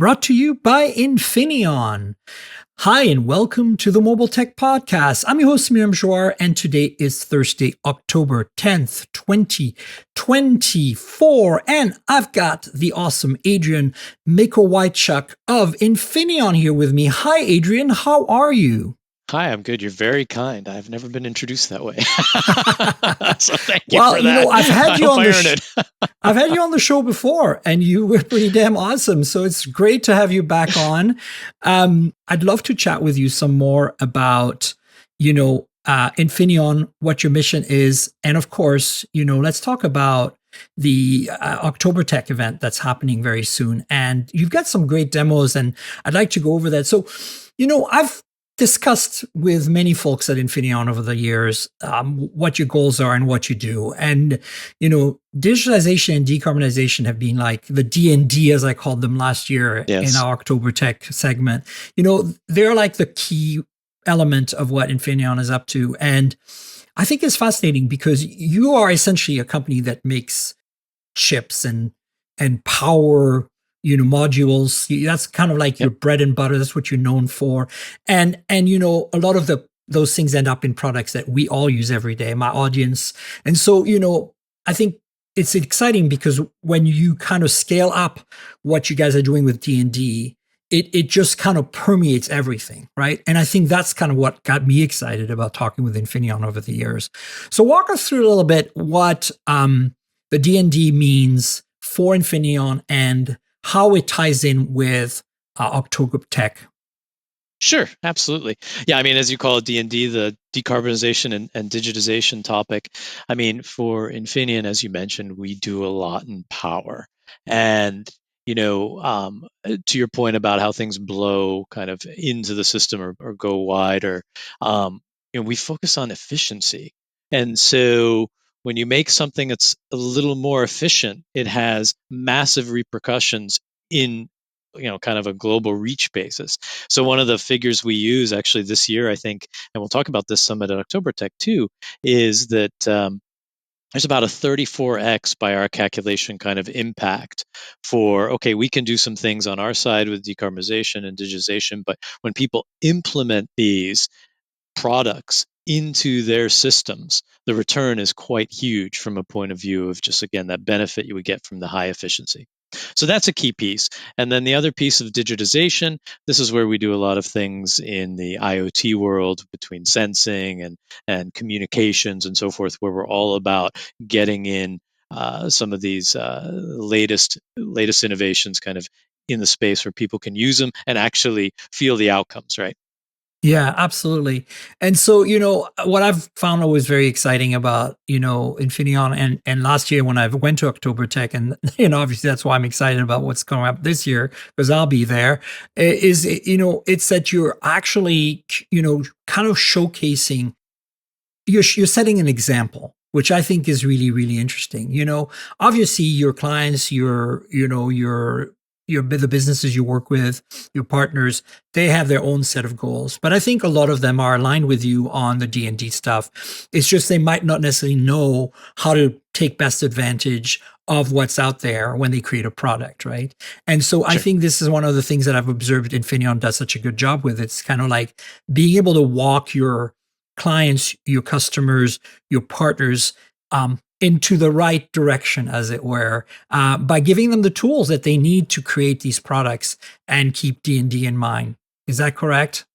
brought to you by Infineon. Hi, and welcome to the Mobile Tech Podcast. I'm your host, Miriam Jouar, and today is Thursday, October 10th, 2024. And I've got the awesome Adrian Mikolajczak of Infineon here with me. Hi, Adrian. How are you? Hi, I'm good. You're very kind. I've never been introduced that way. So thank you Well, for that. I've had you on the I've had you on the show before, and you were pretty damn awesome. So it's great to have you back on. I'd love to chat with you some more about, Infineon, what your mission is, and of course, let's talk about the OktoberTech event that's happening very soon. And you've got some great demos, and I'd like to go over that. So, I've discussed with many folks at Infineon over the years what your goals are and what you do. And, digitalization and decarbonization have been like the D&D, as I called them last year in our OktoberTech segment. They're like the key element of what Infineon is up to. And I think it's fascinating because you are essentially a company that makes chips and power modules. That's kind of like your bread and butter. That's what you're known for. And a lot of those things end up in products that we all use every day, my audience. And so, I think it's exciting because when you kind of scale up what you guys are doing with D&D, it just kind of permeates everything, right? And I think that's kind of what got me excited about talking with Infineon over the years. So walk us through a little bit what the D&D means for Infineon and how it ties in with OktoberTech. Sure, absolutely. Yeah, I mean, as you call it, D&D, the decarbonization and digitization topic. I mean, for Infineon, as you mentioned, we do a lot in power. And, to your point about how things blow kind of into the system or go wide, or, we focus on efficiency. And so when you make something that's a little more efficient, it has massive repercussions in kind of a global reach basis. So one of the figures we use actually this year, I think, and we'll talk about this some at OktoberTech too, is that there's about a 34x by our calculation kind of impact for, okay, we can do some things on our side with decarbonization and digitization, but when people implement these products into their systems, the return is quite huge from a point of view of just, again, that benefit you would get from the high efficiency. So that's a key piece. And then the other piece of digitization, this is where we do a lot of things in the IoT world between sensing and communications and so forth, where we're all about getting in some of these latest innovations kind of in the space where people can use them and actually feel the outcomes, right? Yeah, absolutely. And so, what I've found always very exciting about, Infineon and last year when I went to OktoberTech, and, obviously that's why I'm excited about what's coming up this year because I'll be there, is, it's that you're actually, kind of showcasing, you're setting an example, which I think is really, really interesting. Obviously your clients, the businesses you work with, your partners, they have their own set of goals. But I think a lot of them are aligned with you on the D&D stuff. It's just they might not necessarily know how to take best advantage of what's out there when they create a product, right? And so I think this is one of the things that I've observed Infineon does such a good job with. It's kind of like being able to walk your clients, your customers, your partners into the right direction, as it were, by giving them the tools that they need to create these products and keep D&D in mind. Is that correct?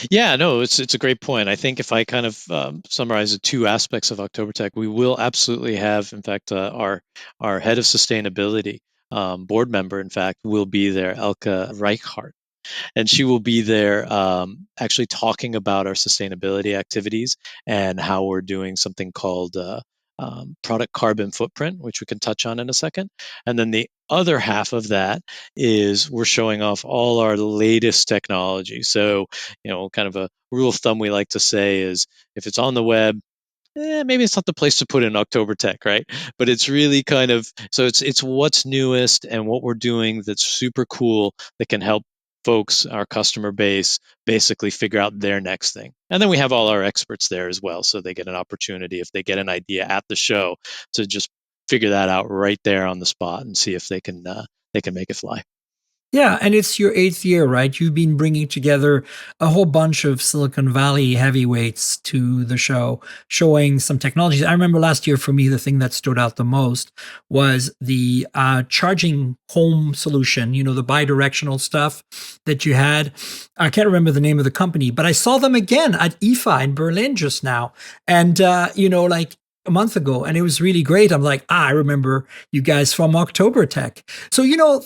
Yeah, no, it's a great point. I think if I kind of summarize the two aspects of OktoberTech, we will absolutely have, in fact, our head of sustainability, board member, in fact, will be there, Elke Reichhardt. And she will be there actually talking about our sustainability activities and how we're doing something called product carbon footprint, which we can touch on in a second. And then the other half of that is we're showing off all our latest technology. So, kind of a rule of thumb we like to say is if it's on the web, maybe it's not the place to put in OktoberTech, right? But it's really kind of, so it's what's newest and what we're doing that's super cool that can help folks, our customer base, basically figure out their next thing. And then we have all our experts there as well, so they get an opportunity if they get an idea at the show to just figure that out right there on the spot and see if they can make it fly. Yeah, and it's your 8th year, right? You've been bringing together a whole bunch of Silicon Valley heavyweights to the show, showing some technologies. I remember last year for me, the thing that stood out the most was the charging home solution, the bidirectional stuff that you had. I can't remember the name of the company, but I saw them again at IFA in Berlin just now. And, like a month ago, and it was really great. I'm like, I remember you guys from OktoberTech. So,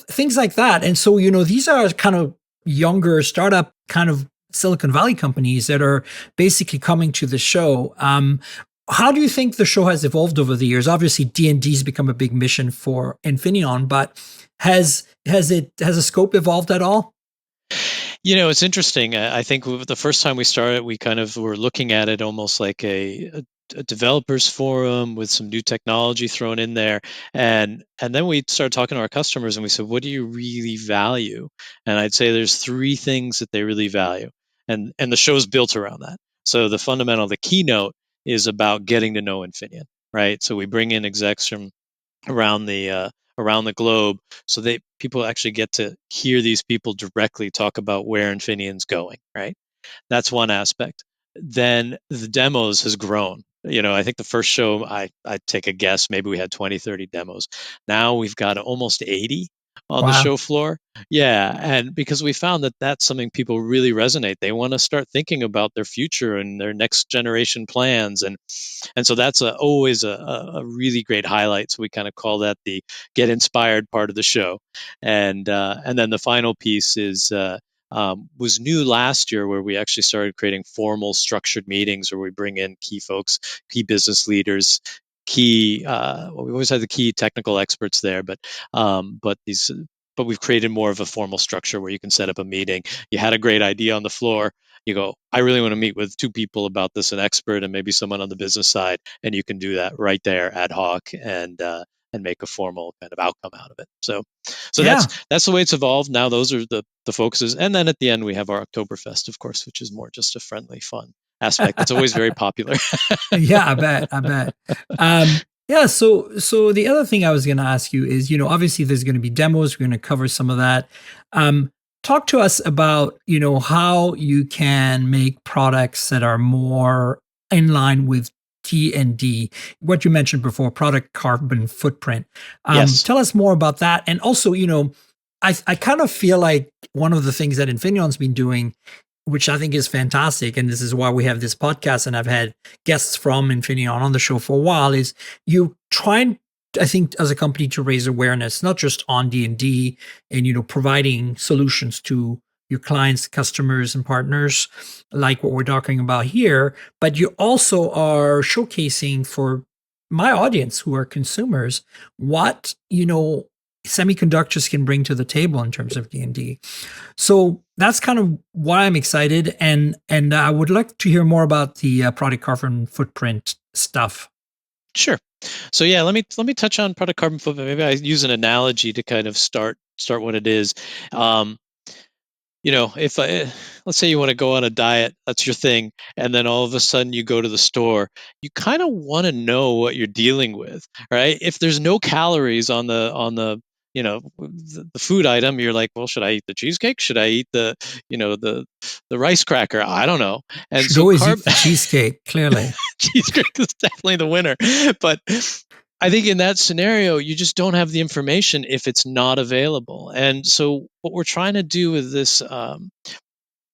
things like that. And so, these are kind of younger startup kind of Silicon Valley companies that are basically coming to the show. How do you think the show has evolved over the years? Obviously, D&D has become a big mission for Infineon, but has the scope evolved at all? It's interesting. I think the first time we started, we kind of were looking at it almost like a developers forum with some new technology thrown in there, and then we started talking to our customers, and we said, "What do you really value?" And I'd say there's three things that they really value, and the show's built around that. So the keynote is about getting to know Infineon, right? So we bring in execs from around the globe, so they people actually get to hear these people directly talk about where Infineon's going, right? That's one aspect. Then the demos has grown. I think the first show, I take a guess, maybe we had 20, 30 demos. Now we've got almost 80 on the Wow. show floor. Yeah, and because we found that that's something people really resonate. They want to start thinking about their future and their next generation plans, and so that's always a really great highlight. So we kind of call that the get inspired part of the show, and then the final piece is was new last year, where we actually started creating formal structured meetings where we bring in key folks, key business leaders, well, we always had the key technical experts there, but we've created more of a formal structure where you can set up a meeting. You had a great idea on the floor. You go, I really want to meet with two people about this, an expert and maybe someone on the business side, and you can do that right there ad hoc and make a formal kind of outcome out of it. So Yeah. that's the way it's evolved. Now those are the focuses, and then at the end we have our Oktoberfest, of course, which is more just a friendly, fun aspect. That's always very popular. Yeah, I bet. I bet. Yeah. So the other thing I was going to ask you is, obviously there's going to be demos. We're going to cover some of that. Talk to us about, how you can make products that are more in line with T&D, what you mentioned before, product carbon footprint. Yes. Tell us more about that. And also, I kind of feel like one of the things that Infineon's been doing, which I think is fantastic, and this is why we have this podcast, and I've had guests from Infineon on the show for a while, is you trying, I think, as a company to raise awareness, not just on D&D and, providing solutions to your clients, customers, and partners, like what we're talking about here, but you also are showcasing for my audience who are consumers what, semiconductors can bring to the table in terms of D&D. So that's kind of why I'm excited, and I would like to hear more about the product carbon footprint stuff. Sure. So yeah, let me touch on product carbon footprint. Maybe I use an analogy to kind of start what it is. Um, if let's say you want to go on a diet, that's your thing, and then all of a sudden you go to the store, you kind of want to know what you're dealing with, right? If there's no calories on the food item, you're like, well, should I eat the cheesecake? Should I eat the rice cracker? I don't know. And Should so always eat the cheesecake, clearly. cheesecake is definitely the winner, but I think in that scenario, you just don't have the information if it's not available. And so, what we're trying to do with this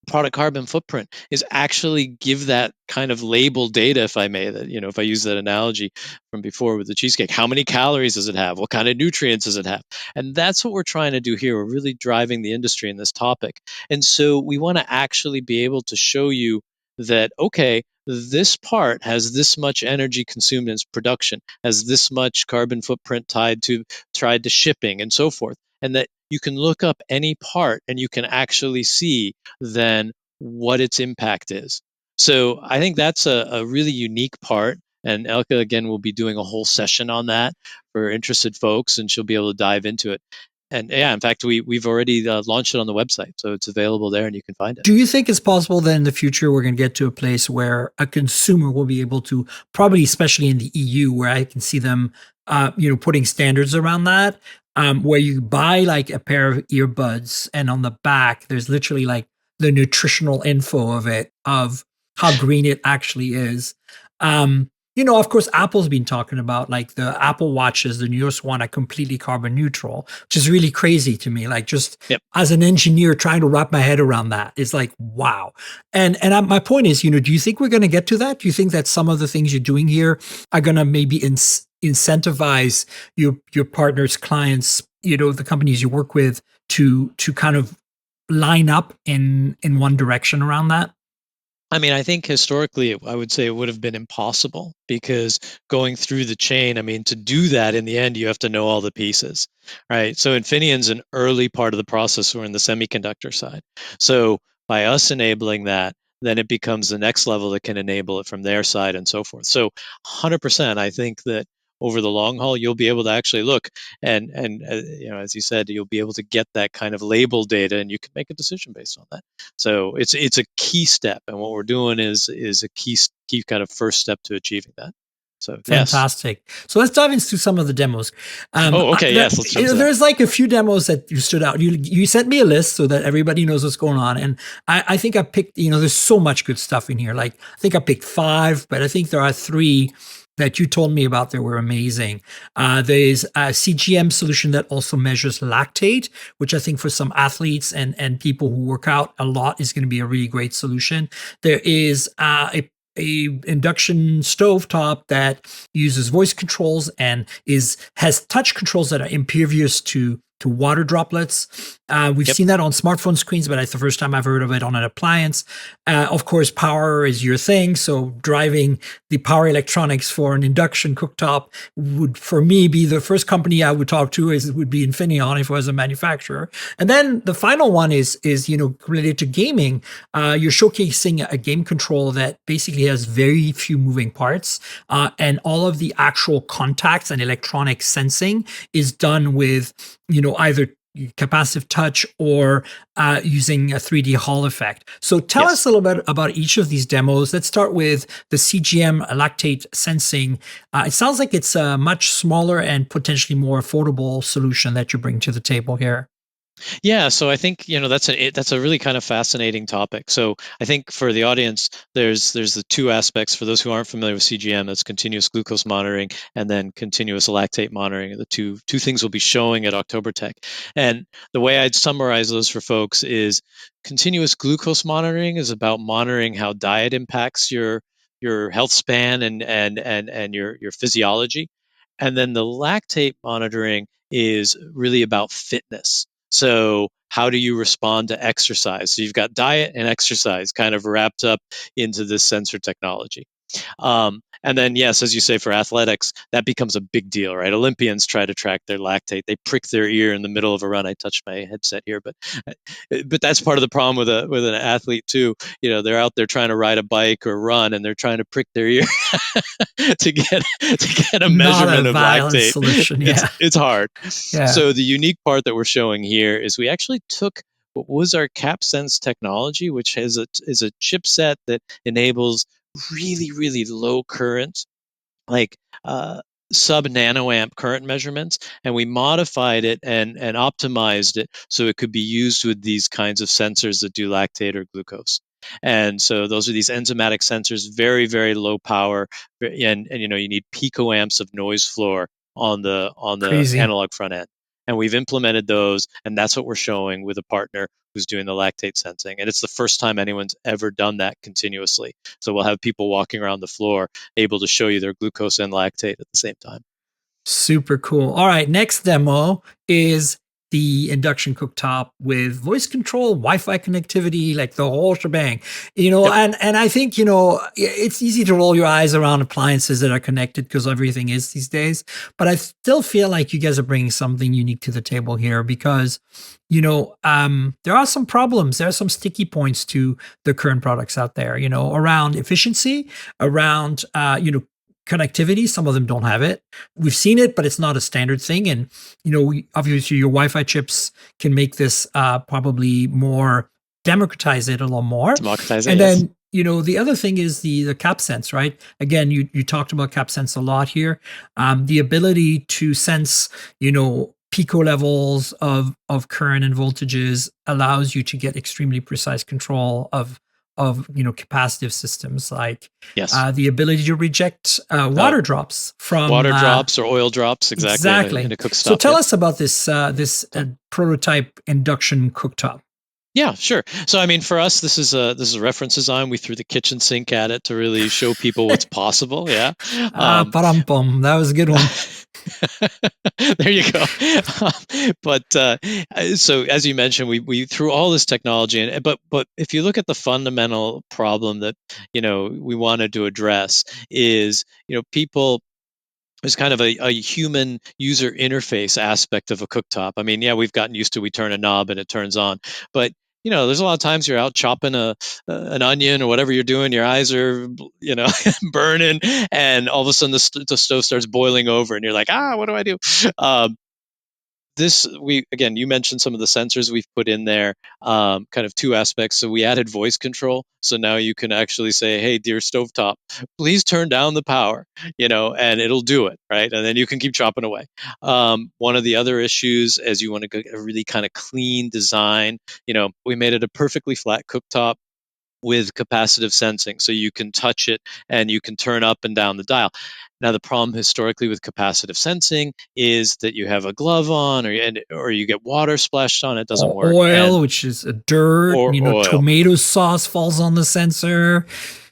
product carbon footprint is actually give that kind of label data, if I may, that, if I use that analogy from before with the cheesecake, how many calories does it have? What kind of nutrients does it have? And that's what we're trying to do here. We're really driving the industry in this topic. And so we want to actually be able to show you that, okay, this part has this much energy consumed in its production, has this much carbon footprint tied to shipping and so forth. And that you can look up any part and you can actually see then what its impact is. So I think that's a really unique part. And Elka, again, will be doing a whole session on that for interested folks, and she'll be able to dive into it. And yeah, in fact, we've already launched it on the website, so it's available there and you can find it. Do you think it's possible that in the future we're going to get to a place where a consumer will be able to, probably especially in the EU, where I can see them, putting standards around that, where you buy like a pair of earbuds, and on the back there's literally like the nutritional info of it, of how green it actually is. Of course, Apple's been talking about like the Apple Watches, the newest one, are completely carbon neutral, which is really crazy to me. Like, just Yep. as an engineer trying to wrap my head around that, it's like, wow. My point is, do you think we're going to get to that? Do you think that some of the things you're doing here are going to maybe incentivize your partners, clients, the companies you work with, to kind of line up in one direction around that? I mean, I think historically, I would say it would have been impossible because going through the chain, I mean, to do that in the end, you have to know all the pieces, right? So Infineon's an early part of the process. We're in the semiconductor side. So by us enabling that, then it becomes the next level that can enable it from their side and so forth. So 100%, I think that over the long haul, you'll be able to actually look and as you said, you'll be able to get that kind of label data, and you can make a decision based on that. So it's a key step, and what we're doing is a key kind of first step to achieving that. So Fantastic. Yes. So let's dive into some of the demos. Okay. Yes. Let's jump to that. There's like a few demos that you stood out. You sent me a list so that everybody knows what's going on, and I think I picked. There's so much good stuff in here. Like, I think I picked 5, but I think there are 3 that you told me about that were amazing. There's a CGM solution that also measures lactate, which I think for some athletes and people who work out a lot is going to be a really great solution. There is a induction stovetop that uses voice controls and has touch controls that are impervious to water droplets. We've seen that on smartphone screens, but it's the first time I've heard of it on an appliance. Of course, power is your thing. So driving the power electronics for an induction cooktop would, for me, be the first company I would talk to. Would be Infineon if I was a manufacturer. And then the final one is related to gaming. You're showcasing a game control that basically has very few moving parts, and all of the actual contacts and electronic sensing is done with either capacitive touch or using a 3D Hall effect. So tell us a little bit about each of these demos. Let's start with the CGM lactate sensing. It sounds like it's a much smaller and potentially more affordable solution that you bring to the table here. Yeah, so I think that's a really kind of fascinating topic. So I think for the audience, there's the 2 aspects. For those who aren't familiar with CGM, that's continuous glucose monitoring and then continuous lactate monitoring. The two things we'll be showing at OktoberTech. And the way I'd summarize those for folks is continuous glucose monitoring is about monitoring how diet impacts your health span and your physiology. And then the lactate monitoring is really about fitness. So how do you respond to exercise? So you've got diet and exercise kind of wrapped up into this sensor technology. And then, yes, as you say, for athletics, that becomes a big deal, right? Olympians try to track their lactate. They prick their ear in the middle of a run. I touched my headset here, but that's part of the problem with an athlete too. They're out there trying to ride a bike or run, and they're trying to prick their ear to get a measurement of lactate. Solution, yeah. It's hard. Yeah. So the unique part that we're showing here is we actually took what was our CapSense technology, which is a chipset that enables really, really low current, like sub nanoamp current measurements, and we modified it and optimized it so it could be used with these kinds of sensors that do lactate or glucose. And so those are these enzymatic sensors, very, very low power, and you need picoamps of noise floor on the Crazy. analog front end. And we've implemented those, and that's what we're showing with a partner who's doing the lactate sensing. And it's the first time anyone's ever done that continuously. So we'll have people walking around the floor able to show you their glucose and lactate at the same time. Super cool. All right, next demo is the induction cooktop with voice control, Wi-Fi connectivity, like the whole shebang. And I think, it's easy to roll your eyes around appliances that are connected because everything is these days. But I still feel like you guys are bringing something unique to the table here because, there are some problems. There are some sticky points to the current products out there, around efficiency, around, connectivity. Some of them don't have it. We've seen it, but it's not a standard thing. And, obviously your Wi-Fi chips can make this probably more, democratize it a little more. Democratize it, and yes. then, the other thing is the CapSense, right? Again, you talked about CapSense a lot here. The ability to sense, pico levels of current and voltages allows you to get extremely precise control of capacitive systems, like Yes. the ability to reject water drops from water drops or oil drops, exactly. In a cooktop. So tell us about this prototype induction cooktop. Yeah, sure. So, I mean, for us, this is a reference design. We threw the kitchen sink at it to really show people what's possible. Yeah. That was a good one. There you go. But so, as you mentioned, we threw all this technology in, but if you look at the fundamental problem that we wanted to address is people. There's kind of a human user interface aspect of a cooktop. I mean, yeah, we've gotten used to we turn a knob and it turns on, but there's a lot of times you're out chopping an onion or whatever you're doing. Your eyes are burning, and all of a sudden the stove starts boiling over, and you're like, what do I do? You mentioned some of the sensors we've put in there, kind of two aspects. So we added voice control, so now you can actually say, hey, dear stovetop, please turn down the power, and it'll do it, right? And then you can keep chopping away. One of the other issues, as you want to get a really kind of clean design, we made it a perfectly flat cooktop with capacitive sensing, so you can touch it and you can turn up and down the dial. Now, the problem historically with capacitive sensing is that you have a glove on, or you get water splashed on. It doesn't work. Oil, which is a dirt. Or oil. Tomato sauce falls on the sensor.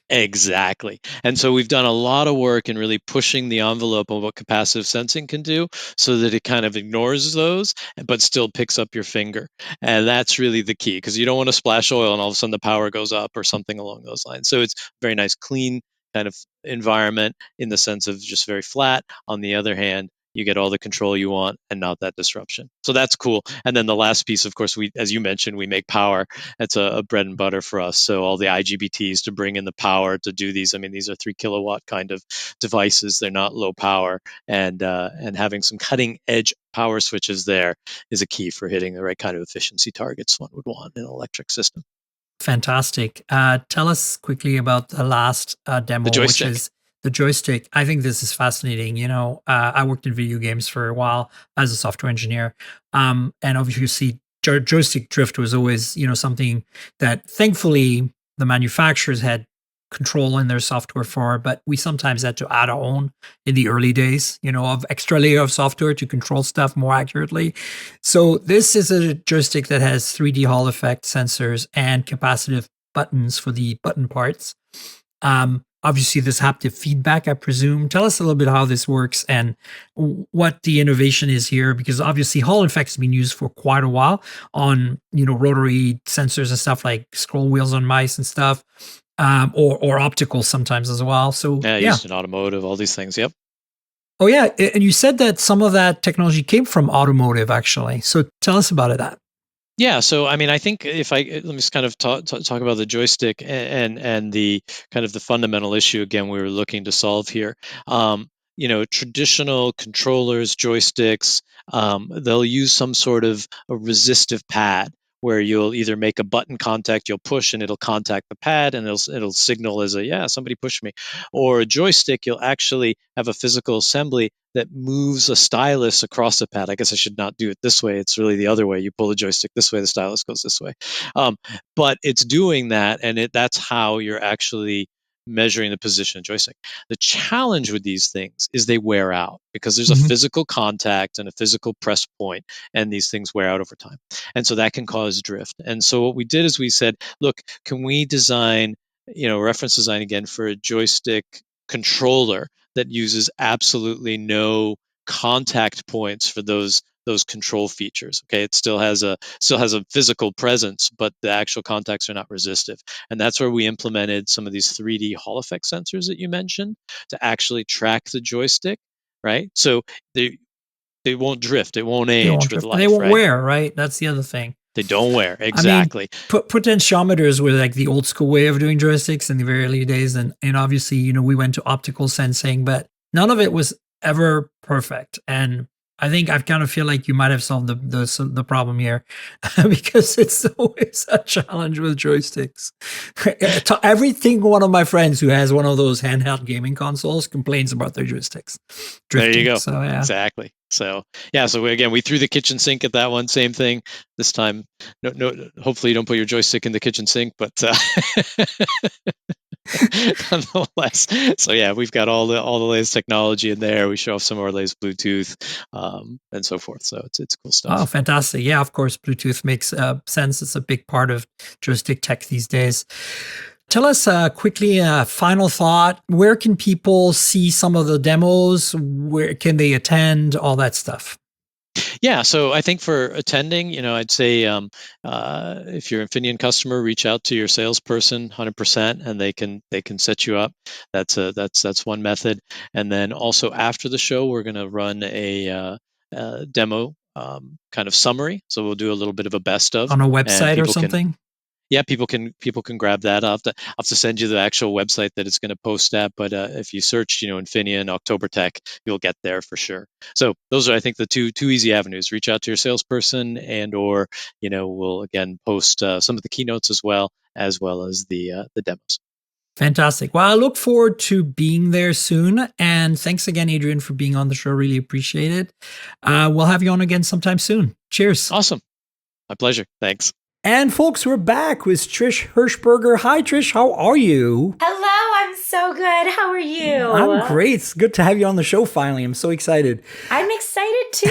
Exactly. And so we've done a lot of work in really pushing the envelope of what capacitive sensing can do, so that it kind of ignores those, but still picks up your finger. And that's really the key, because you don't want to splash oil and all of a sudden the power goes up or something along those lines. So it's very nice, clean kind of environment in the sense of just very flat. On the other hand, you get all the control you want and not that disruption. So that's cool. And then the last piece, of course, as you mentioned, we make power. That's a bread and butter for us. So all the IGBTs to bring in the power to do these. I mean, these are 3 kilowatt kind of devices. They're not low power, and having some cutting edge power switches there is a key for hitting the right kind of efficiency targets one would want in an electric system. Fantastic. Tell us quickly about the last demo, which is the joystick. I think this is fascinating. I worked in video games for a while as a software engineer. And obviously joystick drift was always, something that thankfully the manufacturers had control in their software for, but we sometimes had to add our own in the early days, of extra layer of software to control stuff more accurately. So this is a joystick that has 3D Hall effect sensors and capacitive buttons for the button parts. Obviously, there's haptic feedback, I presume. Tell us a little bit how this works and what the innovation is here, because obviously Hall effects have been used for quite a while on, rotary sensors and stuff like scroll wheels on mice and stuff. Or optical sometimes as well. So used in automotive, all these things. Yep. Oh yeah, and you said that some of that technology came from automotive, actually. So tell us about that. Yeah, so I mean, I think let me just kind of talk about the joystick and the kind of the fundamental issue again we were looking to solve here. Traditional controllers, joysticks, they'll use some sort of a resistive pad, where you'll either make a button contact, you'll push and it'll contact the pad and it'll signal as somebody pushed me. Or a joystick, you'll actually have a physical assembly that moves a stylus across the pad. I guess I should not do it this way. It's really the other way. You pull the joystick this way, the stylus goes this way. But it's doing that, and that's how you're actually measuring the position of joystick. The challenge with these things is they wear out, because there's a physical contact and a physical press point, and these things wear out over time. And so that can cause drift. And so what we did is we said, look, can we design, reference design again for a joystick controller that uses absolutely no contact points for those control features. Okay, it still has a physical presence, but the actual contacts are not resistive. And that's where we implemented some of these 3D Hall effect sensors that you mentioned to actually track the joystick, right? So they won't drift, it won't age with life. They won't wear, right? That's the other thing. They don't wear, exactly. I mean, potentiometers were like the old school way of doing joysticks in the very early days, and obviously, we went to optical sensing, but none of it was ever perfect. And I think I kind of feel like you might have solved the problem here because it's always a challenge with joysticks. Every single one of my friends who has one of those handheld gaming consoles complains about their joysticks drifting. There you go. So, yeah. Exactly. So yeah. So we threw the kitchen sink at that one. Same thing this time. No. Hopefully you don't put your joystick in the kitchen sink, but nonetheless. So yeah, we've got all the latest technology in there. We show off some of our latest Bluetooth and so forth. So it's cool stuff. Oh, fantastic! Yeah, of course, Bluetooth makes sense. It's a big part of joystick tech these days. Tell us quickly a final thought. Where can people see some of the demos? Where can they attend? All that stuff. Yeah, so I think for attending, I'd say if you're an Infineon customer, reach out to your salesperson 100%, and they can set you up. That's one method. And then also after the show, we're going to run a demo kind of summary. So we'll do a little bit of a best of on a website or something. People can grab that. I'll have to send you the actual website that it's going to post at. But if you search, Infineon, OktoberTech, you'll get there for sure. So those are, I think, the two easy avenues. Reach out to your salesperson, or we'll again post some of the keynotes as well as the demos. Fantastic. Well, I look forward to being there soon. And thanks again, Adrian, for being on the show. Really appreciate it. We'll have you on again sometime soon. Cheers. Awesome. My pleasure. Thanks. And folks, we're back with Trish Hershberger. Hi, Trish. How are you? Hello. I'm so good. How are you? I'm great. It's good to have you on the show finally. I'm so excited. I'm excited too.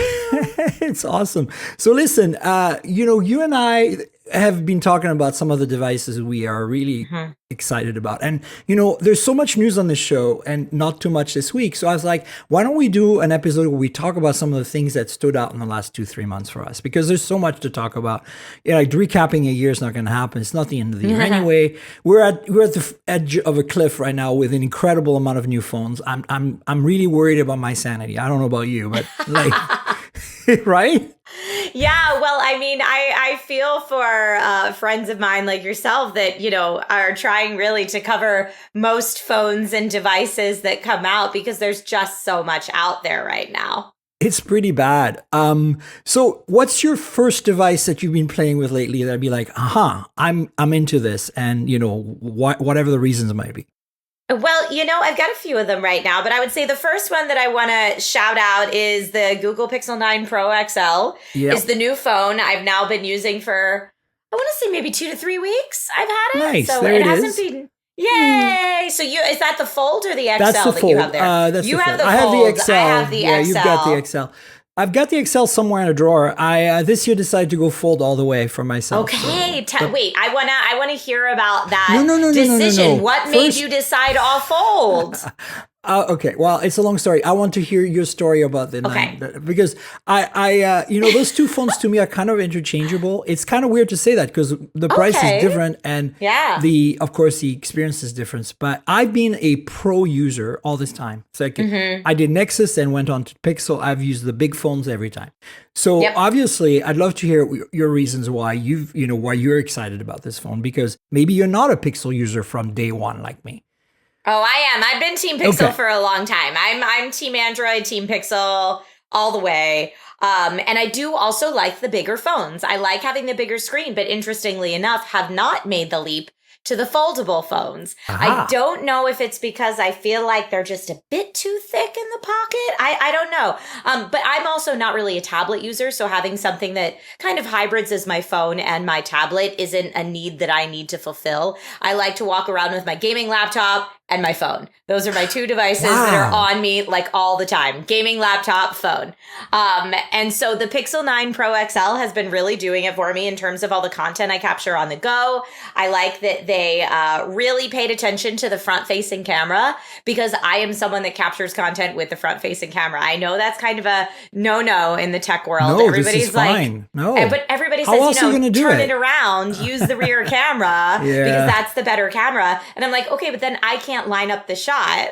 It's awesome. So listen, you and I have been talking about some of the devices we are really excited about. And, there's so much news on this show and not too much this week. So I was like, why don't we do an episode where we talk about some of the things that stood out in the last 2-3 months for us? Because there's so much to talk about. Like recapping a year is not going to happen. It's not the end of the year. Anyway, we're at the edge of a cliff right now with an incredible amount of new phones. I'm really worried about my sanity. I don't know about you, but like, right? Yeah, well, I mean, I feel for friends of mine like yourself that, are trying really to cover most phones and devices that come out because there's just so much out there right now. It's pretty bad. So what's your first device that you've been playing with lately that'd be like, I'm into this, and, whatever the reasons might be? Well, I've got a few of them right now, but I would say the first one that I want to shout out is the Google Pixel 9 Pro XL. Yep. Is the new phone I've now been using for, I want to say maybe 2 to 3 weeks. I've had it. Nice. So there it it hasn't is. been. Yay! So is that the Fold or the XL That's the that Fold. you have there? That's you the have Fold. the Fold. I have the XL. I have the XL. Yeah, you've got the XL. I've got the XL somewhere in a drawer. I this year decided to go Fold all the way for myself. Okay, wait. I wanna hear about that No. decision. What made you decide all Fold? Okay, well, it's a long story. I want to hear your story about the 9 because I those two phones to me are kind of interchangeable. It's kind of weird to say that because the price is different and of course the experience is different. But I've been a Pro user all this time. So I did Nexus and went on to Pixel. I've used the big phones every time. So obviously, I'd love to hear your reasons why why you're excited about this phone, because maybe you're not a Pixel user from day one like me. Oh, I am. I've been Team Pixel for a long time. I'm Team Android, Team Pixel, all the way. And I do also like the bigger phones. I like having the bigger screen, but interestingly enough, have not made the leap to the foldable phones. I don't know if it's because I feel like they're just a bit too thick in the pocket. I don't know. But I'm also not really a tablet user. So having something that kind of hybrids as my phone and my tablet isn't a need that I need to fulfill. I like to walk around with my gaming laptop and my phone. Those are my two devices that are on me like all the time. Gaming laptop, phone. And so the Pixel 9 Pro XL has been really doing it for me in terms of all the content I capture on the go. I like that they really paid attention to the front-facing camera because I am someone that captures content with the front-facing camera. I know that's kind of a no-no in the tech world. No, everybody's this is like, fine. No. But everybody How says, else are you gonna do turn it? it around, use the rear camera because that's the better camera. And I'm like, okay, but then I can't line up the shot.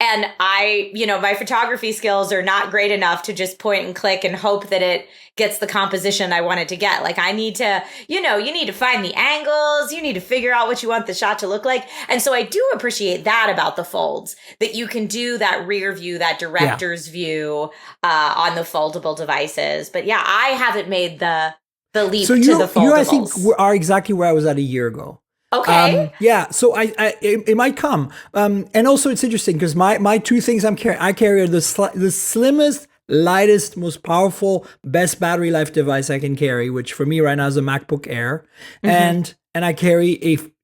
And my photography skills are not great enough to just point and click and hope that it gets the composition I want it to get. Like I need to, you need to find the angles, you need to figure out what you want the shot to look like. And so I do appreciate that about the folds, that you can do that rear view, that director's view on the foldable devices. But yeah, I haven't made the leap to the foldables. You, I think, are exactly where I was at a year ago. Okay. So it might come. And also it's interesting because my two things I carry the slimmest, lightest, most powerful, best battery life device I can carry, which for me right now is a MacBook Air. And I carry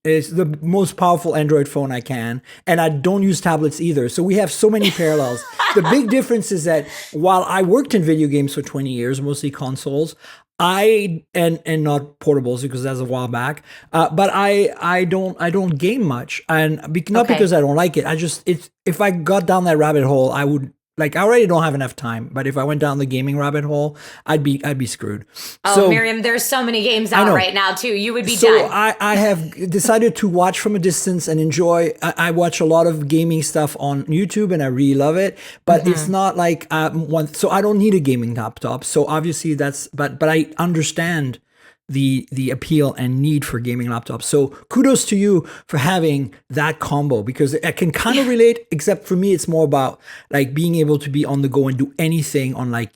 it's the most powerful Android phone I can. And I don't use tablets either. So we have so many parallels. The big difference is that while I worked in video games for 20 years, mostly consoles, and not portables because that's a while back. But I don't game much, and not because I don't like it. If I got down that rabbit hole, I would. Like I already don't have enough time, but if I went down the gaming rabbit hole, I'd be screwed. Oh, so, Miriam, there's so many games out right now too. You would be done. So I have decided to watch from a distance and enjoy. I watch a lot of gaming stuff on YouTube, and I really love it. But it's not like so I don't need a gaming laptop. So obviously but I understand the appeal and need for gaming laptops. So kudos to you for having that combo, because I can kind of relate, except for me, it's more about like being able to be on the go and do anything on like,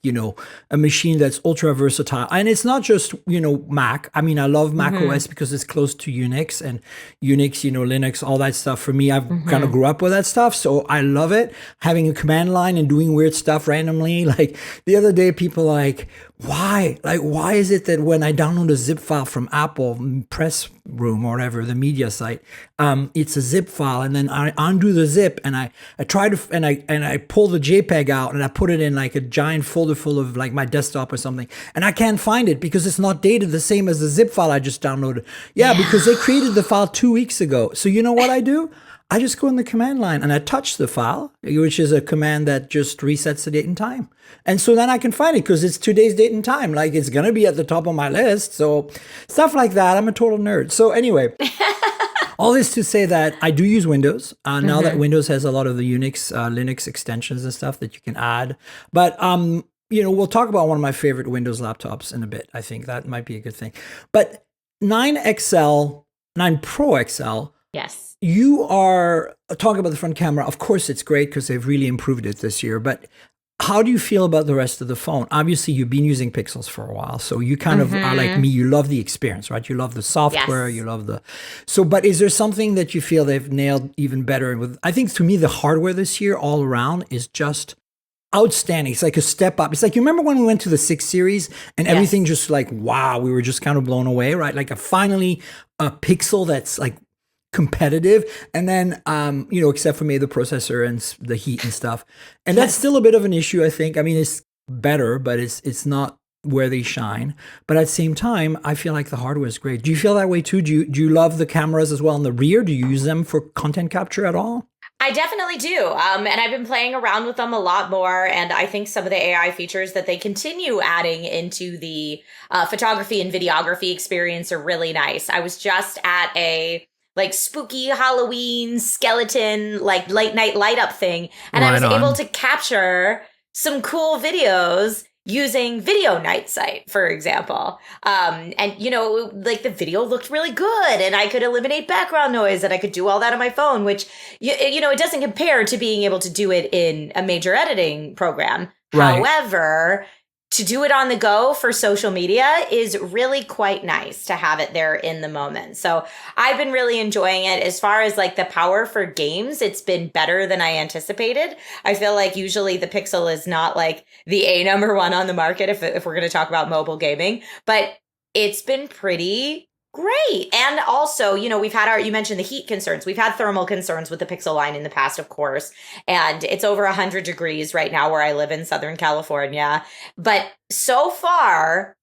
a machine that's ultra versatile. And it's not just, Mac. I mean, I love Mac OS because it's close to Unix and Unix, Linux, all that stuff. For me, I've kind of grew up with that stuff. So I love it. Having a command line and doing weird stuff randomly. Like the other day, people like, why is it that when I download a zip file from Apple Press Room or whatever, the media site, it's a zip file, and then I undo the zip and I try to and I pull the JPEG out and I put it in like a giant folder full of like my desktop or something, and I can't find it because it's not dated the same as the zip file I just downloaded. Yeah, because they created the file 2 weeks ago. So you know what I do? I just go in the command line and I touch the file, which is a command that just resets the date and time. And so then I can find it because it's today's date and time. Like it's going to be at the top of my list. So stuff like that. I'm a total nerd. So anyway, all this to say that I do use Windows. Now that Windows has a lot of the Unix, Linux extensions and stuff that you can add. But, we'll talk about one of my favorite Windows laptops in a bit. I think that might be a good thing. But 9 Pro XL. Yes. You are talking about the front camera. Of course, it's great because they've really improved it this year. But how do you feel about the rest of the phone? Obviously, you've been using Pixels for a while. So you kind of are like me. You love the experience, right? You love the software. Yes. You love but is there something that you feel they've nailed even better? I think to me, the hardware this year all around is just outstanding. It's like a step up. It's like, you remember when we went to the 6 series and everything just like, wow, we were just kind of blown away, right? Like finally a Pixel that's like competitive, and then except for maybe the processor and the heat and stuff, and that's still a bit of an issue, I think. I mean, it's better, but it's not where they shine. But at the same time, I feel like the hardware is great. Do you feel that way too? Do you love the cameras as well in the rear? Do you use them for content capture at all? I definitely do. And I've been playing around with them a lot more. And I think some of the AI features that they continue adding into the photography and videography experience are really nice. I was just at a spooky Halloween skeleton, like late night light up thing. And I was able to capture some cool videos using Video Night Sight, for example. And the video looked really good, and I could eliminate background noise, and I could do all that on my phone, which, it doesn't compare to being able to do it in a major editing program. Right. However, to do it on the go for social media is really quite nice to have it there in the moment. So I've been really enjoying it. As far as like the power for games, it's been better than I anticipated. I feel like usually the Pixel is not like the number one on the market if we're going to talk about mobile gaming, but it's been pretty great. And also, we've had you mentioned the heat concerns. We've had thermal concerns with the Pixel line in the past, of course. And it's over 100 degrees right now where I live in Southern California. But so far,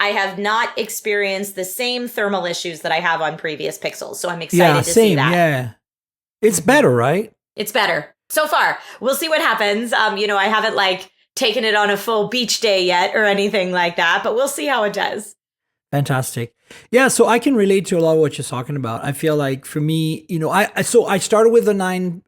I have not experienced the same thermal issues that I have on previous Pixels. So I'm excited to see that. Yeah, it's better, right? It's better. So far. We'll see what happens. I haven't taken it on a full beach day yet or anything like that, but we'll see how it does. Fantastic. Yeah, so I can relate to a lot of what you're talking about. I feel like for me, I started with the 9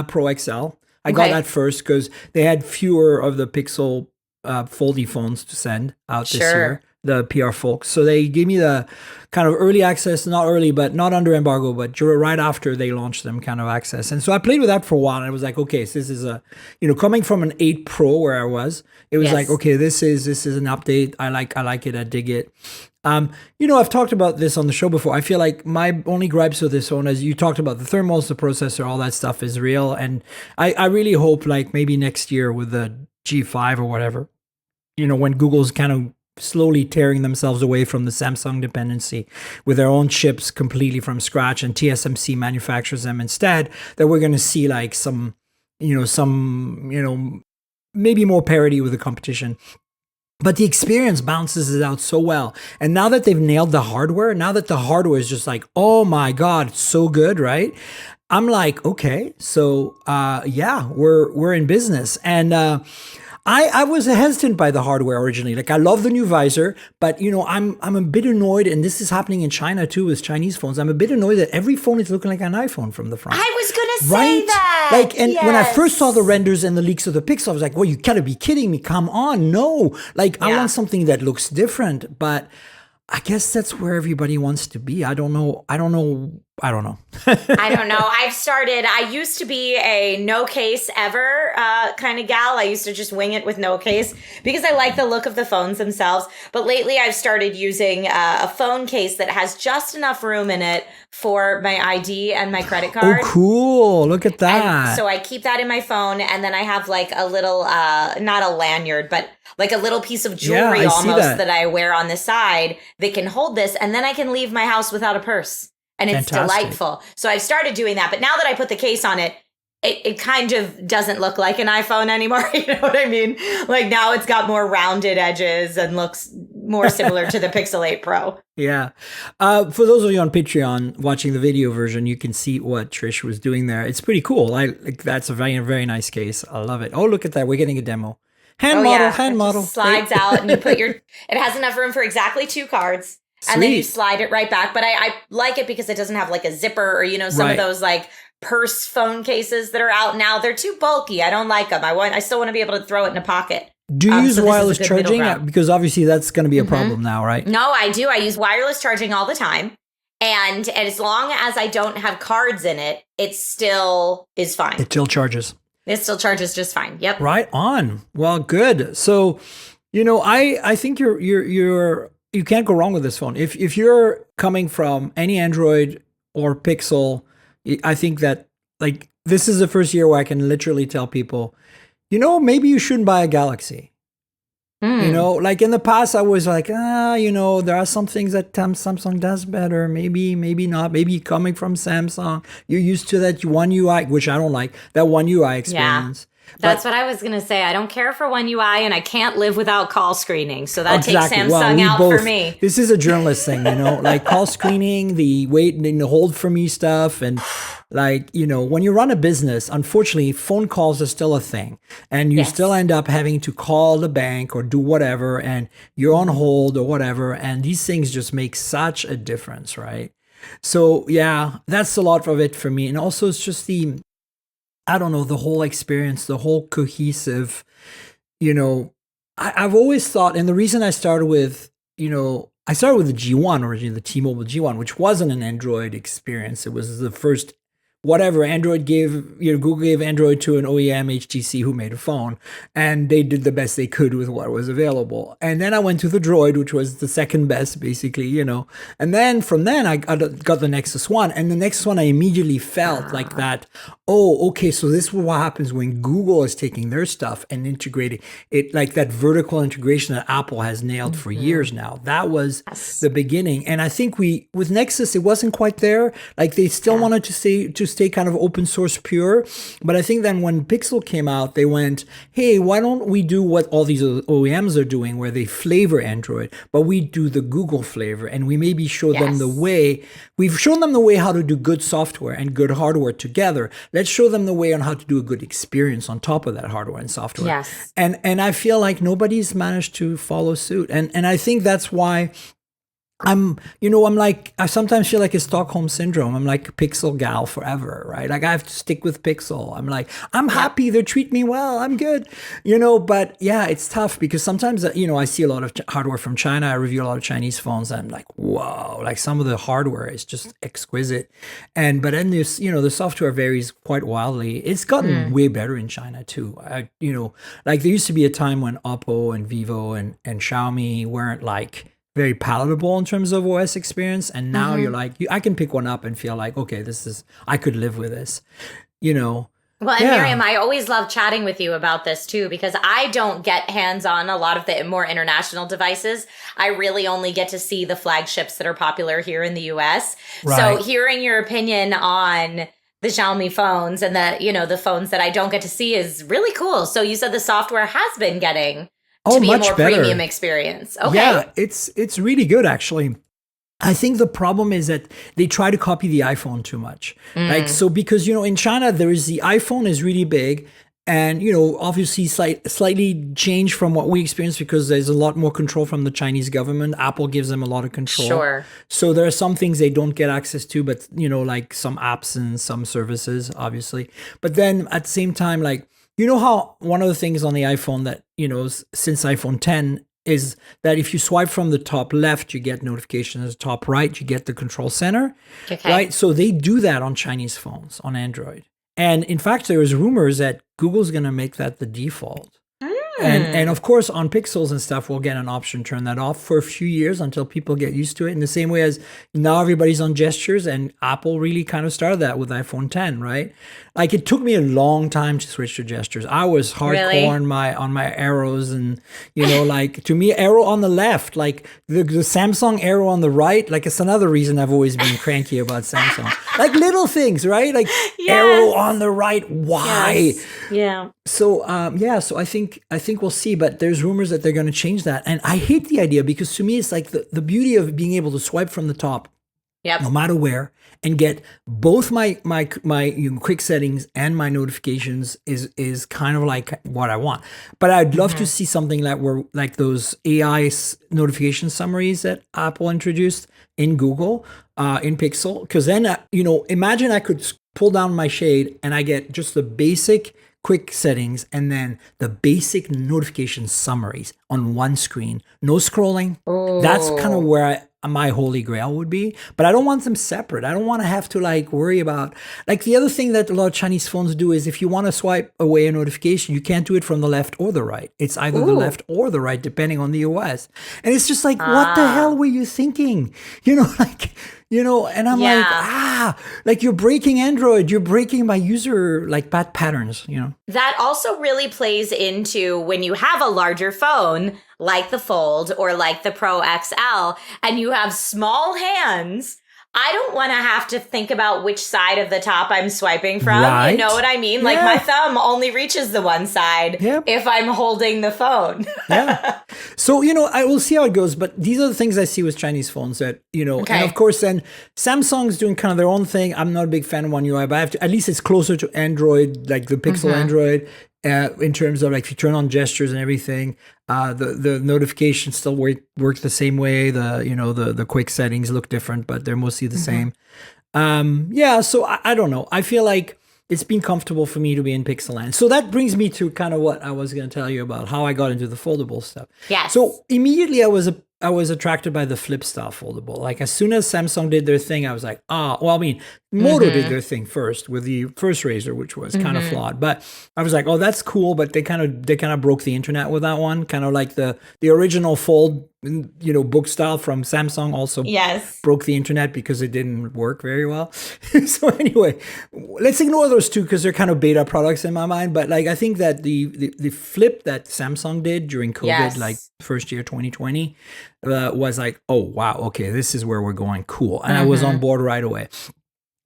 Pro XL. I got that first because they had fewer of the Pixel foldy phones to send out this year, the PR folks. So they gave me the kind of early access, not early, but not under embargo, but right after they launched them kind of access. And so I played with that for a while and I was like, okay, so this is coming from an 8 Pro where I was, it was like, okay, this is an update. I like it. I dig it. I've talked about this on the show before. I feel like my only gripes with this phone, as you talked about, the thermals, the processor, all that stuff is real. And I really hope like maybe next year with the G5 or whatever, when Google's kind of slowly tearing themselves away from the Samsung dependency with their own chips completely from scratch and TSMC manufactures them instead, that we're going to see like some maybe more parity with the competition. But the experience balances it out so well. And now that they've nailed the hardware, now that the hardware is just like, oh my God, it's so good, right? I'm like, okay, so we're in business. And I was hesitant by the hardware originally. Like I love the new visor, but I'm a bit annoyed, and this is happening in China too with Chinese phones. I'm a bit annoyed that every phone is looking like an iPhone from the front. I was gonna say that. Like, and when I first saw the renders and the leaks of the Pixel, I was like, well, you gotta be kidding me. Come on, no. Like I want something that looks different, but I guess that's where everybody wants to be. I don't know. I don't know. I don't know. I used to be a no case ever kind of gal. I used to just wing it with no case because I like the look of the phones themselves. But lately I've started using a phone case that has just enough room in it for my ID and my credit card. Oh, cool. Look at that. And so I keep that in my phone. And then I have like a little, not a lanyard, but like a little piece of jewelry almost that I wear on the side that can hold this. And then I can leave my house without a purse. And it's delightful. So I've started doing that. But now that I put the case on it, it kind of doesn't look like an iPhone anymore. You know what I mean? Like now it's got more rounded edges and looks more similar to the Pixel 8 Pro. Yeah. For those of you on Patreon watching the video version, you can see what Trish was doing there. It's pretty cool. That's a very, very nice case. I love it. Oh, look at that. We're getting a demo. Hand model. Slides out and you put it has enough room for exactly 2 cards. Sweet. And then you slide it right back. But I like it because it doesn't have like a zipper or, some of those like purse phone cases that are out now. They're too bulky. I don't like them. I still want to be able to throw it in a pocket. Do you use wireless charging? Because obviously that's going to be a problem now, right? No, I do. I use wireless charging all the time. And as long as I don't have cards in it, it still is fine. It still charges. It still charges just fine. Yep. Right on. Well, good. So, I think you can't go wrong with this phone. If you're coming from any Android or Pixel, I think that like this is the first year where I can literally tell people, maybe you shouldn't buy a Galaxy. Like in the past, I was like, there are some things that Samsung does better. Maybe not. Maybe coming from Samsung, you're used to that One UI, which I don't like, that One UI experience. Yeah. That's what I was going to say. I don't care for One UI and I can't live without call screening. So that takes Samsung out for me. This is a journalist thing, like call screening, the wait and the hold for me stuff. And like, when you run a business, unfortunately, phone calls are still a thing. And you still end up having to call the bank or do whatever. And you're on hold or whatever. And these things just make such a difference, right? So yeah, that's a lot of it for me. And also it's just the whole experience, the whole cohesive, I've always thought, and the reason I started with, the G1 originally, the T-Mobile G1, which wasn't an Android experience. It was the first whatever Android gave, Google gave Android to an OEM HTC who made a phone, and they did the best they could with what was available. And then I went to the Droid, which was the second best, basically, And then from then I got the Nexus One, and the Nexus One I immediately felt like that. Oh, okay, so this is what happens when Google is taking their stuff and integrating it, like that vertical integration that Apple has nailed for years now. That was the beginning, and I think with Nexus it wasn't quite there. Like they still wanted to stay kind of open source pure. But I think then when Pixel came out, they went, hey, why don't we do what all these OEMs are doing where they flavor Android, but we do the Google flavor and we maybe show them the way. We've shown them the way how to do good software and good hardware together. Let's show them the way on how to do a good experience on top of that hardware and software. Yes. And I feel like nobody's managed to follow suit. And I think that's why I'm like, I sometimes feel like it's Stockholm syndrome. I'm like a Pixel gal forever, right? Like I have to stick with Pixel. I'm like, I'm happy. They treat me well. I'm good, but yeah, it's tough because sometimes, I see a lot of hardware from China. I review a lot of Chinese phones. I'm like, whoa, like some of the hardware is just exquisite. But then this, the software varies quite wildly. It's gotten way better in China too. Like there used to be a time when Oppo and Vivo and Xiaomi weren't like very palatable in terms of OS experience. And now you're like, I can pick one up and feel like, okay, I could live with this, Well, and Miriam, I always love chatting with you about this too, because I don't get hands-on a lot of the more international devices. I really only get to see the flagships that are popular here in the US. Right. So hearing your opinion on the Xiaomi phones and the phones that I don't get to see is really cool. So you said the software has been getting to be much a more better. premium experience. Okay. Yeah, it's really good actually. I think the problem is that they try to copy the iPhone too much. Like so because in China there is the iPhone is really big and obviously slightly changed from what we experience because there's a lot more control from the Chinese government. Apple gives them a lot of control. Sure. So there are some things they don't get access to, but like some apps and some services obviously. But then at the same time, like how one of the things on the iPhone that, since iPhone 10 is that if you swipe from the top left, you get notifications. Top right, you get the control center, right? So they do that on Chinese phones, on Android. And in fact, there is rumors that Google's going to make that the default. And of course, on Pixels and stuff, we'll get an option to turn that off for a few years until people get used to it. In the same way as now everybody's on gestures, and Apple really kind of started that with iPhone 10, right? Like it took me a long time to switch to gestures. I was hardcore on my arrows, and like to me, arrow on the left, like the Samsung arrow on the right. Like it's another reason I've always been cranky about Samsung. Like little things, right? Like arrow on the right. Why? Yes. Yeah. So so I think we'll see, but there's rumors that they're going to change that, and I hate the idea because to me it's like the beauty of being able to swipe from the top, no matter where, and get both my quick settings and my notifications is kind of like what I want. But I'd love to see something like those AI notification summaries that Apple introduced in Google, in Pixel, because then imagine I could pull down my shade and I get just the basic quick settings and then the basic notification summaries on one screen. No scrolling. That's kind of where my holy grail would be. But I don't want them separate. I don't want to have to like worry about, like the other thing that a lot of Chinese phones do is if you want to swipe away a notification, you can't do it from the left or the right. It's either the left or the right, depending on the OS. And it's just like, what the hell were you thinking? And I'm like you're breaking Android, you're breaking my user like bad patterns, That also really plays into when you have a larger phone like the Fold or like the Pro XL and you have small hands. I don't want to have to think about which side of the top I'm swiping from. Right. You know what I mean? Like my thumb only reaches the one side if I'm holding the phone. So, I will see how it goes. But these are the things I see with Chinese phones that, and of course, then Samsung's doing kind of their own thing. I'm not a big fan of One UI, but at least it's closer to Android, like the Pixel Android. In terms of like if you turn on gestures and everything, the notifications still work the same way. The quick settings look different, but they're mostly the same. So I don't know. I feel like it's been comfortable for me to be in Pixel land. So that brings me to kind of what I was going to tell you about how I got into the foldable stuff. Yeah. So immediately I was attracted by the flip style foldable. Like as soon as Samsung did their thing, I was like, Moto did their thing first with the first Razr, which was kind of flawed. But I was like, oh, that's cool. But they kind of broke the internet with that one. Kind of like the original Fold, book style from Samsung also broke the internet because it didn't work very well. So anyway, let's ignore those two because they're kind of beta products in my mind. But like I think that the flip that Samsung did during COVID, like first year 2020, was like, oh wow, okay, this is where we're going, cool. And I was on board right away.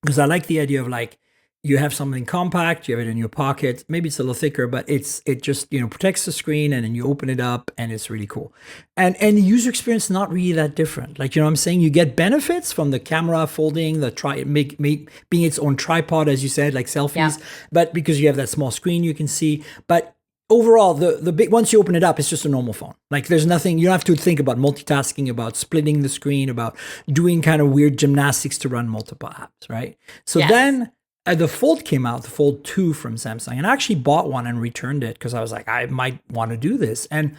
Because I like the idea of like, you have something compact, you have it in your pocket, maybe it's a little thicker, but it just, protects the screen and then you open it up and it's really cool. And the user experience is not really that different. Like, what I'm saying? You get benefits from the camera folding, being its own tripod, as you said, like selfies, but because you have that small screen you can see. But overall, the big, once you open it up, it's just a normal phone. Like there's nothing, you don't have to think about multitasking, about splitting the screen, about doing kind of weird gymnastics to run multiple apps, right? So then the Fold came out, the Fold 2 from Samsung, and I actually bought one and returned it because I was like, I might want to do this. And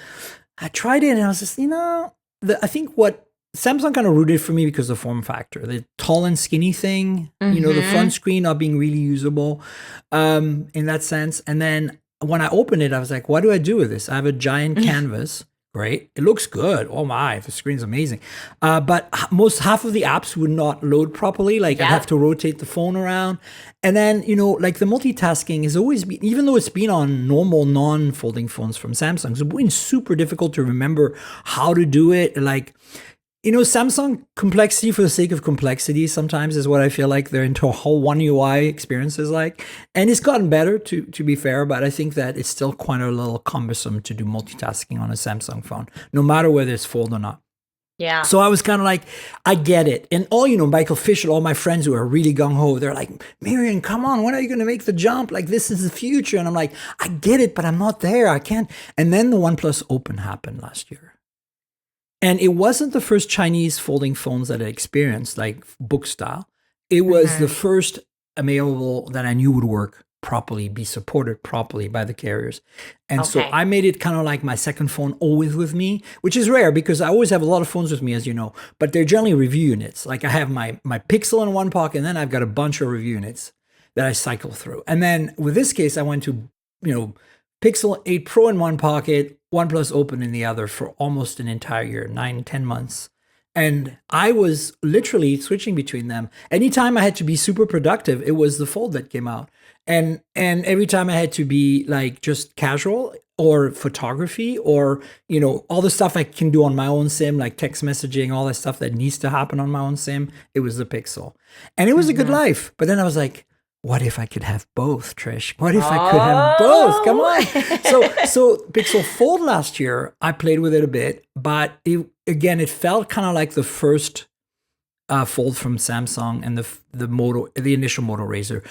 I tried it and I was just, I think what Samsung kind of rooted for me because of the form factor, the tall and skinny thing, the front screen not being really usable in that sense. And then when I opened it, I was like, what do I do with this? I have a giant canvas. Great. It looks good. Oh my, the screen's amazing. But half of the apps would not load properly. Like I have to rotate the phone around. And then, like the multitasking has always been, even though it's been on normal non-folding phones from Samsung, it's been super difficult to remember how to do it. Like, Samsung complexity for the sake of complexity sometimes is what I feel like their into whole One UI experience is like. And it's gotten better to be fair, but I think that it's still quite a little cumbersome to do multitasking on a Samsung phone, no matter whether it's fold or not. Yeah. So I was kind of like, I get it. And all, Michael Fisher, all my friends who are really gung-ho, they're like, Marian, come on, when are you going to make the jump? Like, this is the future. And I'm like, I get it, but I'm not there. I can't. And then the OnePlus Open happened last year. And it wasn't the first Chinese folding phones that I experienced, like book style. It was the first available that I knew would work properly, be supported properly by the carriers. And so I made it kind of like my second phone always with me, which is rare because I always have a lot of phones with me, as you know, but they're generally review units. Like I have my Pixel in one pocket, and then I've got a bunch of review units that I cycle through. And then with this case, I went to, Pixel 8 Pro in one pocket, OnePlus Open in the other for almost an entire year, 9-10 months. And I was literally switching between them. Anytime I had to be super productive, it was the Fold that came out. And every time I had to be like just casual or photography or, all the stuff I can do on my own SIM, like text messaging, all that stuff that needs to happen on my own SIM, it was the Pixel. And it was a good life. But then I was like, what if I could have both, Trish? What if I could have both? Come on. So Pixel Fold last year, I played with it a bit, but it felt kind of like the first Fold from Samsung and the initial Moto Razr.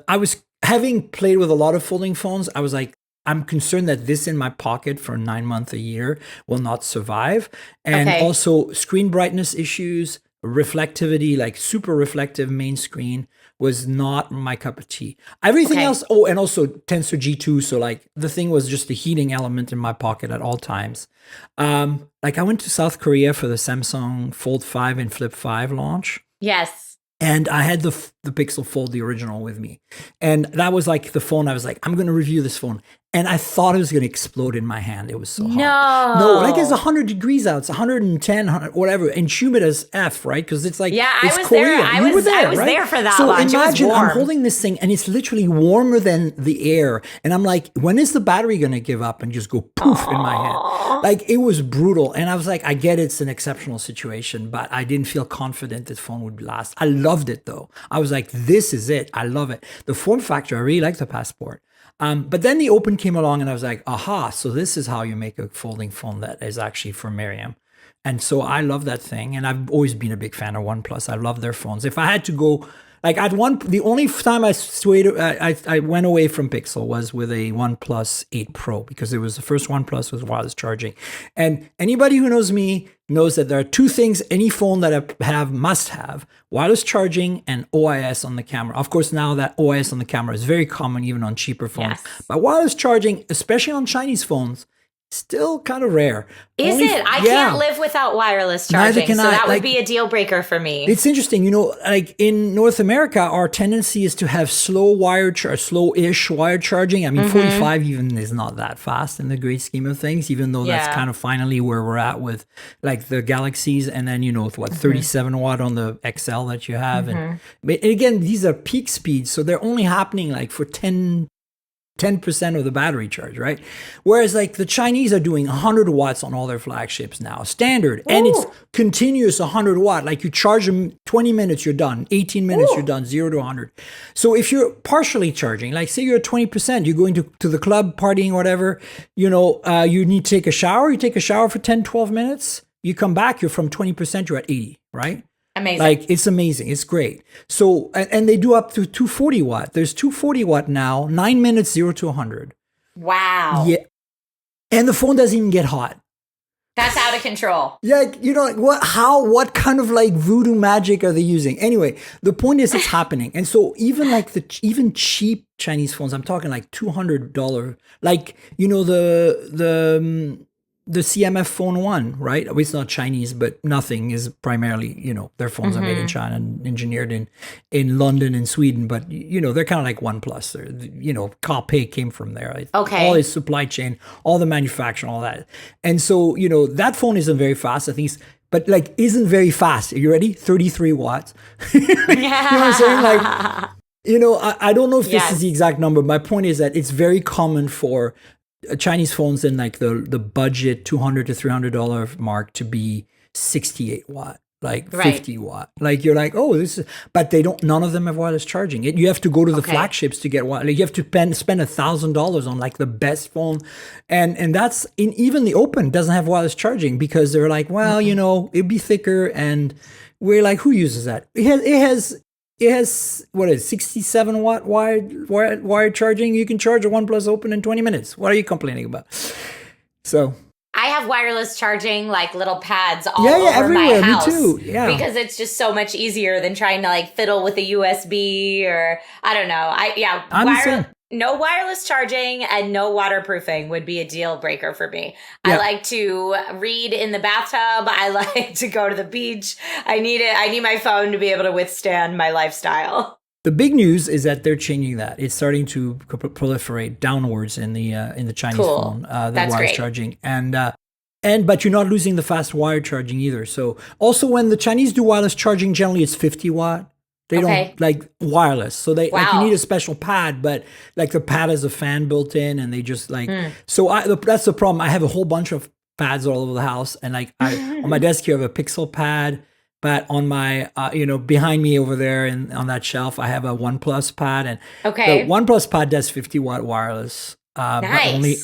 I was having played with a lot of folding phones. I was like, I'm concerned that this in my pocket for 9 months a year will not survive. And also screen brightness issues, reflectivity, like super reflective main screen was not my cup of tea. Everything else, and also Tensor G2, so like the thing was just a heating element in my pocket at all times. Like I went to South Korea for the Samsung Fold 5 and Flip 5 launch. Yes. And I had the Pixel Fold, the original, with me. And that was like the phone I was like, I'm going to review this phone. And I thought it was going to explode in my hand. It was so hot. No, like it's 100 degrees out. It's 110, whatever. And humid as F, right? Because it's like, it's I was Korea. there. I was there for that launch. So imagine I'm holding this thing and it's literally warmer than the air. And I'm like, when is the battery going to give up and just go poof in my hand? Like it was brutal. And I was like, I get it's an exceptional situation, but I didn't feel confident this phone would last. I loved it though. I was like, this is it. I love it. The form factor, I really like the Passport. But then the Open came along and I was like, aha, so this is how you make a folding phone that is actually for Miriam. And so I love that thing. And I've always been a big fan of OnePlus. I love their phones. If I had to go, like the only time I went away from Pixel was with a OnePlus 8 Pro because it was the first OnePlus with wireless charging. And anybody who knows me knows that there are two things any phone that I have must have: wireless charging and OIS on the camera. Of course, now that OIS on the camera is very common even on cheaper phones. Yes. But wireless charging, especially on Chinese phones, still kind of rare. Is it? I can't live without wireless charging. So that would be a deal breaker for me. It's interesting. Like in North America, our tendency is to have slow-ish wired charging. I mean, 45 even is not that fast in the great scheme of things, even though that's kind of finally where we're at with like the Galaxies. And then, 37 watt on the XL that you have. And again, these are peak speeds. So they're only happening like for 10% of the battery charge, right? Whereas like the Chinese are doing 100 watts on all their flagships now, standard. And it's continuous 100 watt. Like you charge them 20 minutes, you're done. 18 minutes, you're done. 0 to 100. So if you're partially charging, like say you're at 20%, you're going to the club, partying, whatever, you need to take a shower. You take a shower for 10, 12 minutes. You come back, you're from 20%, you're at 80, right? Amazing. Like it's amazing. It's great. So, and they do up to 240 watt. There's 240 watt now, 9 minutes, 0 to 100. Wow. Yeah. And the phone doesn't even get hot. That's out of control. Yeah, like what kind of like voodoo magic are they using? Anyway, the point is it's happening. And so even like even cheap Chinese phones, I'm talking like $200, like, the CMF Phone 1, right? It's not Chinese, but nothing is primarily, their phones are made in China and engineered in London and Sweden, but, they're kind of like OnePlus. Capé came from there. Right? Okay. All his supply chain, all the manufacturing, all that. And so, that phone isn't very fast. I think but like isn't very fast. Are you ready? 33 watts. You know what I'm saying? Like, I don't know if this is the exact number. My point is that it's very common for Chinese phones in like the budget $200 to $300 mark to be 68 watt, like 50 watt. Like you're like, oh, this is, but none of them have wireless charging. You have to go to the flagships to get one. Like you have to spend $1,000 on like the best phone, and that's even the Open doesn't have wireless charging because they're like, well, it'd be thicker, and we're like, who uses that? It has what is 67 watt wired charging. You can charge a OnePlus Open in 20 minutes. What are you complaining about? So I have wireless charging, like little pads all over everywhere. my house. Me too. Yeah, because it's just so much easier than trying to like fiddle with a USB or I don't know. No wireless charging and no waterproofing would be a deal breaker for me. Yeah. I like to read in the bathtub. I like to go to the beach. I need it. I need my phone to be able to withstand my lifestyle. The big news is that they're changing that. It's starting to proliferate downwards in the Chinese phone. The That's wireless great. charging but you're not losing the fast wired charging either. So also when the Chinese do wireless charging, generally it's 50 watt. They don't like wireless. So like you need a special pad, but like the pad has a fan built in and they just like, that's the problem. I have a whole bunch of pads all over the house. And like on my desk here, I have a Pixel pad, but on my, behind me over there and on that shelf, I have a OnePlus pad, and the OnePlus pad does 50 watt wireless. But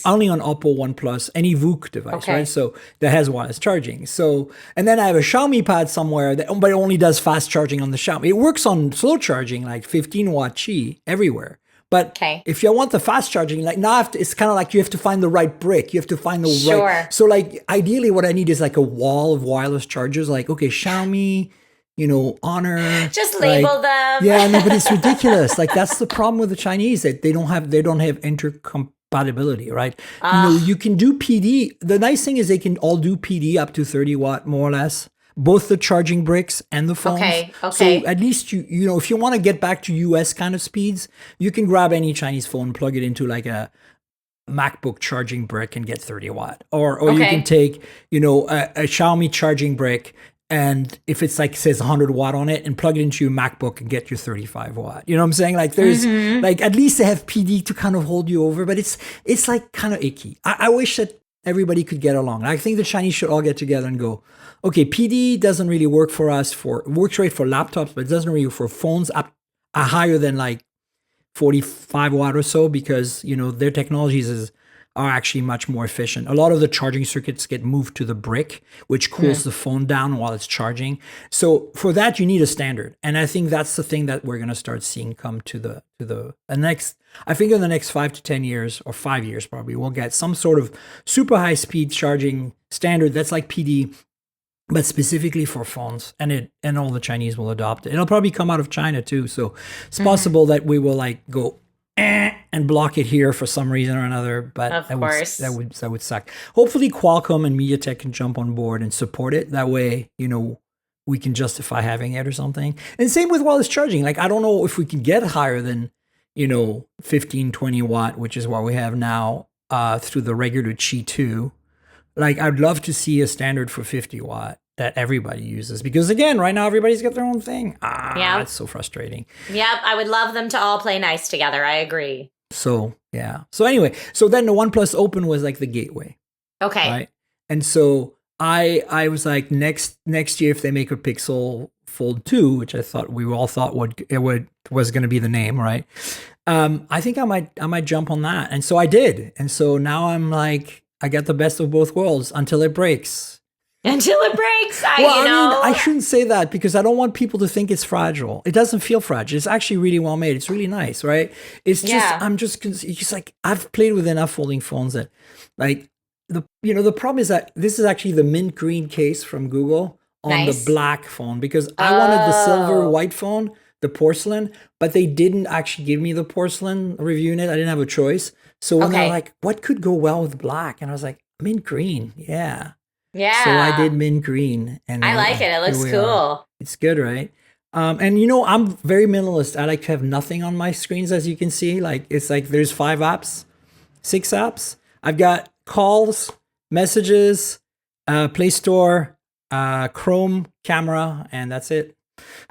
only on Oppo, OnePlus, any VOOC device, right? So that has wireless charging. So, and then I have a Xiaomi pad somewhere but it only does fast charging on the Xiaomi. It works on slow charging, like 15 watt Qi everywhere. But if you want the fast charging, like now it's kind of like you have to find the right brick. You have to find the right. So like ideally what I need is like a wall of wireless chargers. Like, okay, Xiaomi, Honor. Just label them. Yeah, no, but it's ridiculous. Like that's the problem with the Chinese, that they don't have intercompatibility, right? You can do PD. The nice thing is they can all do PD up to 30 watt, more or less. Both the charging bricks and the phones. Okay. So at least if you want to get back to US kind of speeds, you can grab any Chinese phone, plug it into like a MacBook charging brick and get 30 watt. Or you can take, a Xiaomi charging brick, and if it's like says 100 watt on it, and plug it into your MacBook and get your 35 watt. You know what I'm saying? Like there's like at least they have PD to kind of hold you over, but it's like kind of icky. I wish that everybody could get along. I think the Chinese should all get together and go, okay, PD doesn't really work for us. Works great for laptops, but it doesn't really work for phones up higher than like 45 watt or so, because their technologies are actually much more efficient. A lot of the charging circuits get moved to the brick, which cools the phone down while it's charging. So for that, you need a standard. And I think that's the thing that we're going to start seeing come to the next, I think in the next 5 to 10 years, or 5 years probably, we'll get some sort of super high speed charging standard that's like PD, but specifically for phones, and all the Chinese will adopt it. It'll probably come out of China too. So it's possible that we will like go and block it here for some reason or another, but that would suck. Hopefully Qualcomm and MediaTek can jump on board and support it. That way, we can justify having it or something. And same with wireless charging. Like, I don't know if we can get higher than, 15, 20 watt, which is what we have now, through the regular Qi 2. Like, I'd love to see a standard for 50 watt that everybody uses, because again, right now everybody's got their own thing. It's so frustrating. Yep, I would love them to all play nice together. I agree. So yeah. So anyway, then the OnePlus Open was like the gateway. Okay. Right. And so I was like, next year if they make a Pixel Fold 2, which we all thought was going to be the name, right? I think I might jump on that, and so I did, and so now I'm like, I got the best of both worlds until it breaks. until it breaks. I shouldn't say that because I don't want people to think it's fragile. It doesn't feel fragile. It's actually really well made. It's really nice, right? It's just, like, I've played with enough folding phones that, like, the problem is that this is actually the mint green case from Google on the black phone, because I wanted the silver white phone, the porcelain, but they didn't actually give me the porcelain reviewing it. I didn't have a choice. So when they're like, what could go well with black? And I was like, mint green. Yeah. Yeah. So I did mint green. And I like it. It looks cool. It's good, right? And I'm very minimalist. I like to have nothing on my screens, as you can see. Like, it's like there's 5 apps, 6 apps. I've got calls, messages, Play Store, Chrome, camera, and that's it.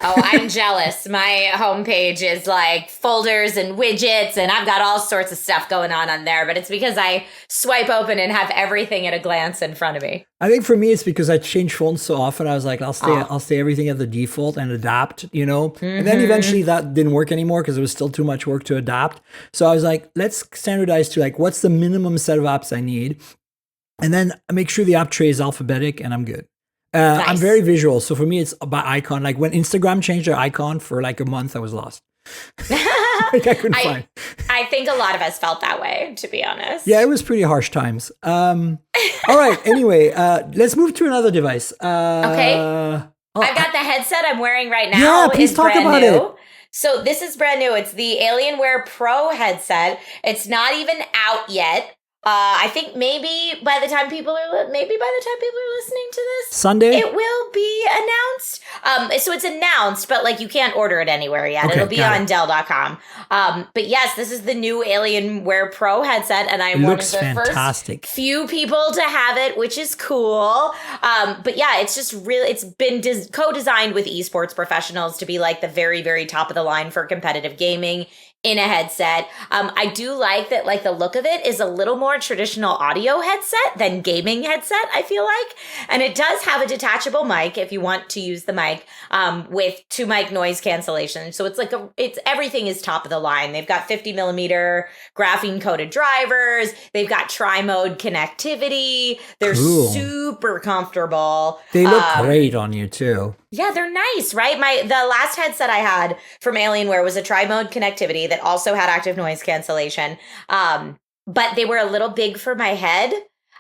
Oh, I'm jealous. My homepage is like folders and widgets, and I've got all sorts of stuff going on there, but it's because I swipe open and have everything at a glance in front of me. I think for me, it's because I change phones so often. I was like, I'll stay everything at the default and adapt, And then eventually that didn't work anymore because it was still too much work to adapt. So I was like, let's standardize to like, what's the minimum set of apps I need? And then make sure the app tray is alphabetic and I'm good. Nice. I'm very visual. So for me, it's by icon. Like when Instagram changed their icon for like a month, I was lost. Like I couldn't find. I think a lot of us felt that way, to be honest. Yeah, it was pretty harsh times. All right. Anyway, let's move to another device. Okay. I've got the headset I'm wearing right now. Yeah, please talk about it. So this is brand new. It's the Alienware Pro headset. It's not even out yet. I think maybe by the time people are listening to this, Sunday, it will be announced. So it's announced, but like you can't order it anywhere yet. Okay, it'll be on Dell.com. But yes, this is the new Alienware Pro headset, and I'm one of the first few people to have it, which is cool. But yeah, it's just really, it's been co-designed with esports professionals to be like the very, very top of the line for competitive gaming in a headset. I do like that, like the look of it is a little more traditional audio headset than gaming headset, I feel like. And it does have a detachable mic if you want to use the mic, with 2 mic noise cancellation. So it's like everything is top of the line. They've got 50 millimeter graphene coated drivers. They've got tri-mode connectivity. They're super comfortable. They look great on you too. Yeah, they're nice, right? The last headset I had from Alienware was a tri-mode connectivity that also had active noise cancellation. But they were a little big for my head.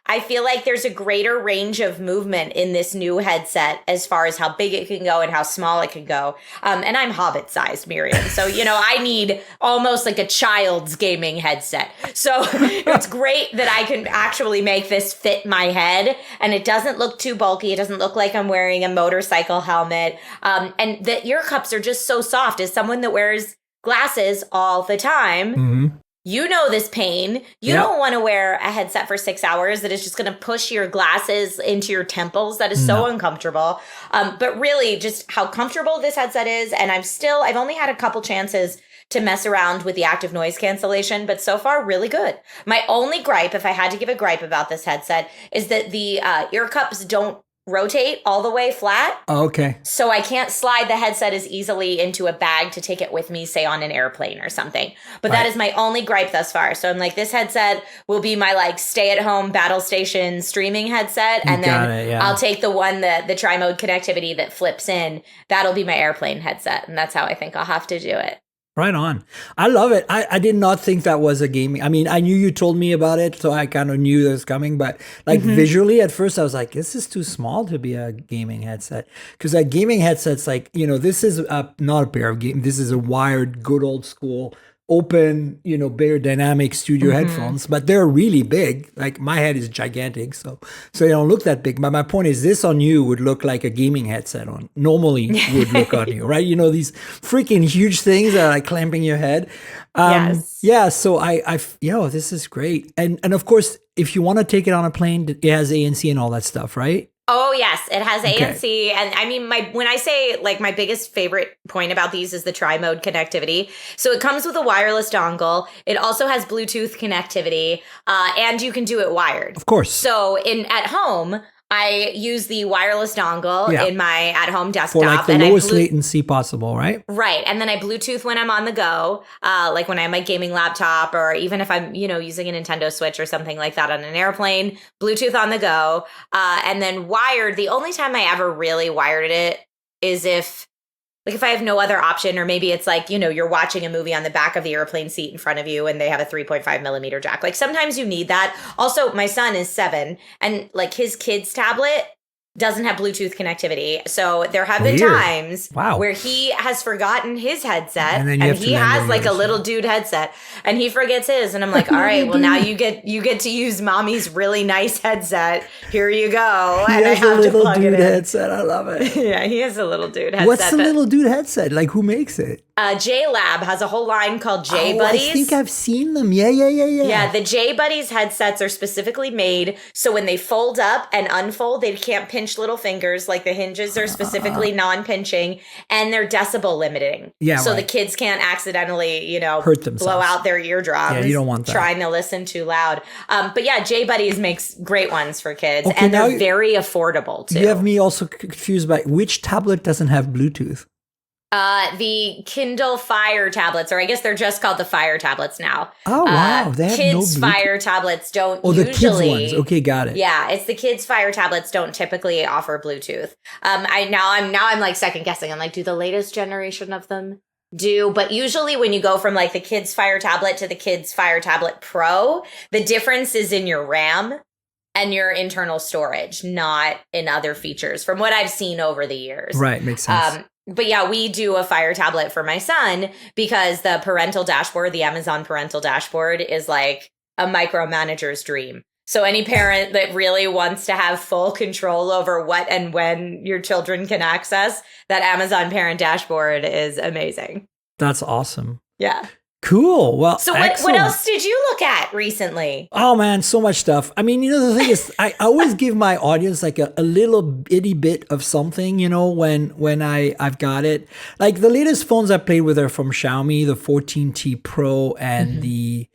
I feel like there's a greater range of movement in this new headset as far as how big it can go and how small it can go. And I'm Hobbit-sized, Miriam. So, I need almost like a child's gaming headset. So it's great that I can actually make this fit my head. And it doesn't look too bulky. It doesn't look like I'm wearing a motorcycle helmet. And the ear cups are just so soft. As someone that wears glasses all the time, you know this pain. You don't want to wear a headset for 6 hours that is just going to push your glasses into your temples. That is so uncomfortable. But really just how comfortable this headset is. And I've only had a couple chances to mess around with the active noise cancellation, but so far really good. My only gripe, if I had to give a gripe about this headset, is that the ear cups don't rotate all the way flat. Oh, okay. So I can't slide the headset as easily into a bag to take it with me, say on an airplane or something. But that is my only gripe thus far. So I'm like, this headset will be my like stay-at-home battle station streaming headset. And then I'll take the one, the tri-mode connectivity that flips in. That'll be my airplane headset. And that's how I think I'll have to do it. Right on. I love it. I did not think that was a gaming. I mean, I knew you told me about it, so I kind of knew it was coming. But like visually at first, I was like, this is too small to be a gaming headset. Because a gaming headset's like, this is not a pair of game. This is a wired, good old school, open, bigger dynamic studio headphones. But they're really big. Like my head is gigantic, so they don't look that big. But my point is, this on you would look like a gaming headset normally would look on you, right? These freaking huge things that are like clamping your head. Yes. Yeah. So this is great. And of course, if you want to take it on a plane, it has ANC and all that stuff, right? Oh, yes. It has ANC. And I mean, when I say like my biggest favorite point about these is the tri-mode connectivity. So it comes with a wireless dongle. It also has Bluetooth connectivity, and you can do it wired. Of course. So at home, I use the wireless dongle in my at-home desktop. For like the lowest latency possible, right? Right. And then I Bluetooth when I'm on the go, like when I'm my gaming laptop, or even if I'm, using a Nintendo Switch or something like that on an airplane, Bluetooth on the go. And then wired, the only time I ever really wired it is if I have no other option, or maybe it's like, you're watching a movie on the back of the airplane seat in front of you and they have a 3.5 millimeter jack. Like sometimes you need that. Also, my son is 7 and like his kid's tablet doesn't have Bluetooth connectivity. So there have been times where he has forgotten his headset and he has like a little dude headset and he forgets his. And I'm like, all right, well now you get to use mommy's really nice headset. Here you go. And I have to plug it in. Headset. I love it. Yeah, he has a little dude headset. What's the little dude headset? Like who makes it? J-Lab has a whole line called J-Buddies. I think I've seen them. Yeah. Yeah, the J-Buddies headsets are specifically made so when they fold up and unfold, they can't pinch little fingers. Like the hinges are specifically non-pinching, and they're decibel limiting. Yeah, so the kids can't accidentally, hurt themselves, blow out their eardrums. Yeah, you don't want that. Trying to listen too loud. But yeah, J-Buddies makes great ones for kids, and they're very affordable too. You have me also confused by which tablet doesn't have Bluetooth. The Kindle Fire tablets, or I guess they're just called the Fire tablets now. Oh, wow. They have kids' no Bluetooth. Fire tablets don't usually. The kids' ones. Okay, got it. Yeah, it's the kids' Fire tablets don't typically offer Bluetooth. I'm like second guessing. I'm like, do the latest generation of them do? But usually when you go from like the kids' Fire tablet to the kids' Fire Tablet Pro, the difference is in your RAM and your internal storage, not in other features, from what I've seen over the years. Right, makes sense. But yeah, we do a Fire tablet for my son because the parental dashboard, the Amazon parental dashboard, is like a micromanager's dream. So any parent that really wants to have full control over what and when your children can access, that Amazon parent dashboard is amazing. That's awesome. Yeah. Cool. Well, so what else did you look at recently? Oh man, so much stuff. I mean, the thing is, I always give my audience like a little itty bit of something, when I've got it. Like the latest phones I played with are from Xiaomi, the 14T Pro and the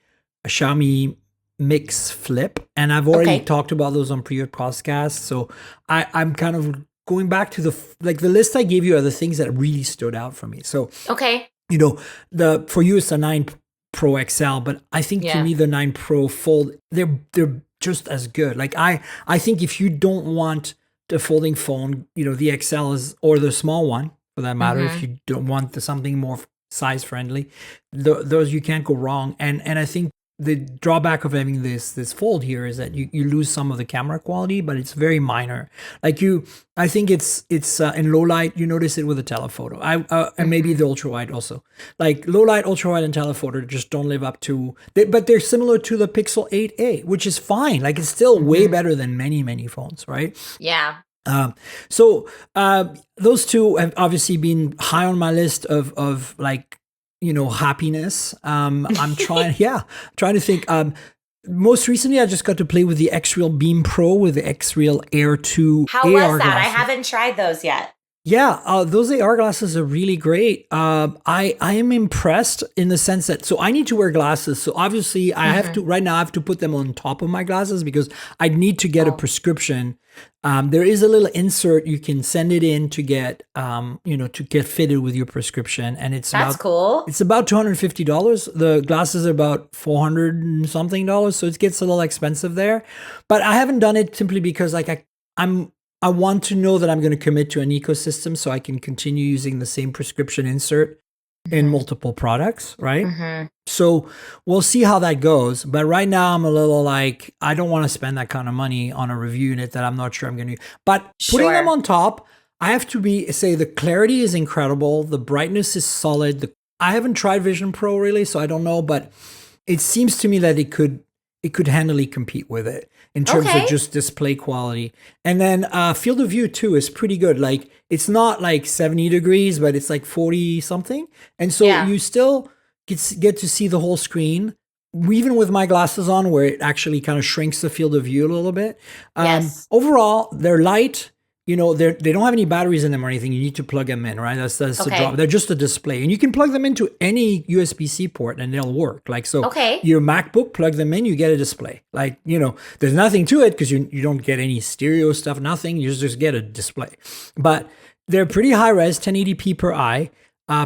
Xiaomi Mix Flip. And I've already talked about those on previous podcasts. So I'm kind of going back to the list I gave you are the things that really stood out for me. So for you it's a 9 Pro XL, but I think to me the 9 Pro Fold, they're just as good. Like I think if you don't want the folding phone, the XL is, or the small one for that matter, if you don't want something more size friendly, those you can't go wrong. And I think the drawback of having this fold here is that you lose some of the camera quality, but it's very minor. Like I think it's in low light, you notice it with the telephoto. And maybe the ultra wide also. Like low light, ultra wide, and telephoto just don't live up to. But they're similar to the Pixel 8a, which is fine. Like it's still way better than many thanks, right? Yeah. So those two have obviously been high on my list of like, happiness. I'm trying to think. Most recently, I just got to play with the Xreal Beam Pro with the Xreal Air 2 How AR was that? glasses. I haven't tried those yet. Yeah, those AR glasses are really great. I am impressed in the sense that, so I need to wear glasses. So obviously I have to put them on top of my glasses because I need to get a prescription. There is a little insert, you can send it in to get, to get fitted with your prescription. And That's cool. It's about $250. The glasses are about $400 and something. So it gets a little expensive there, but I haven't done it simply because I want to know that I'm going to commit to an ecosystem so I can continue using the same prescription insert in multiple products, right? So we'll see how that goes. But right now I'm a little like, I don't want to spend that kind of money on a review unit that I'm not sure I'm going to use. But putting them on top, I have to say the clarity is incredible. The brightness is solid. I haven't tried Vision Pro really, so I don't know, but it seems to me that it could handily compete with it in terms of just display quality. And then field of view too is pretty good. Like it's not like 70 degrees, but it's like 40 something. And so you still get to see the whole screen, even with my glasses on, where it actually kind of shrinks the field of view a little bit. Overall, they're light. they don't have any batteries in them or anything. You need to plug them in, right? That's the drop. They're just a display, and you can plug them into any USB-C port and they'll work. Like, so your MacBook, plug them in, you get a display. Like, there's nothing to it because you don't get any stereo stuff, nothing. You just get a display. But they're pretty high res, 1080p per eye,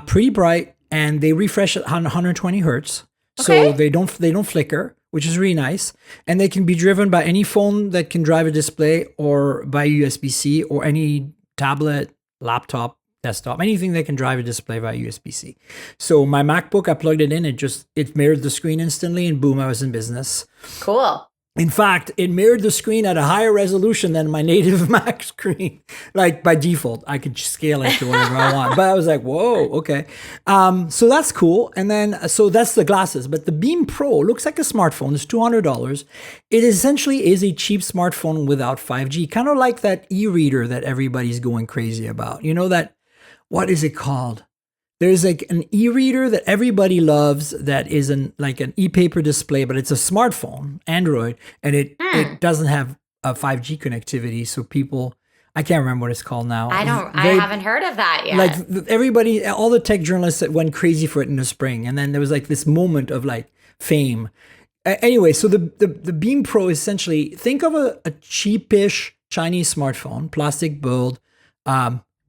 pretty bright, and they refresh at 120 hertz. So they don't flicker, which is really nice. And they can be driven by any phone that can drive a display, or by USB-C, or any tablet, laptop, desktop, anything that can drive a display via USB-C. So my MacBook, I plugged it in, it mirrored the screen instantly, and boom, I was in business. Cool. In fact, it mirrored the screen at a higher resolution than my native Mac screen. Like, by default, I could scale it to whatever I want. But I was like, whoa, okay. So that's cool. And then, so that's the glasses. But the Beam Pro looks like a smartphone. It's $200. It essentially is a cheap smartphone without 5G. Kind of like that e-reader that everybody's going crazy about. What is it called? There's like an e-reader that everybody loves that is like an e-paper display, but it's a smartphone, Android, and it doesn't have a 5G connectivity. So people, I can't remember what it's called now. I haven't heard of that yet. Like everybody, all the tech journalists that went crazy for it in the spring. And then there was like this moment of like fame. Anyway, so the Beam Pro, essentially, think of a cheapish Chinese smartphone, plastic build,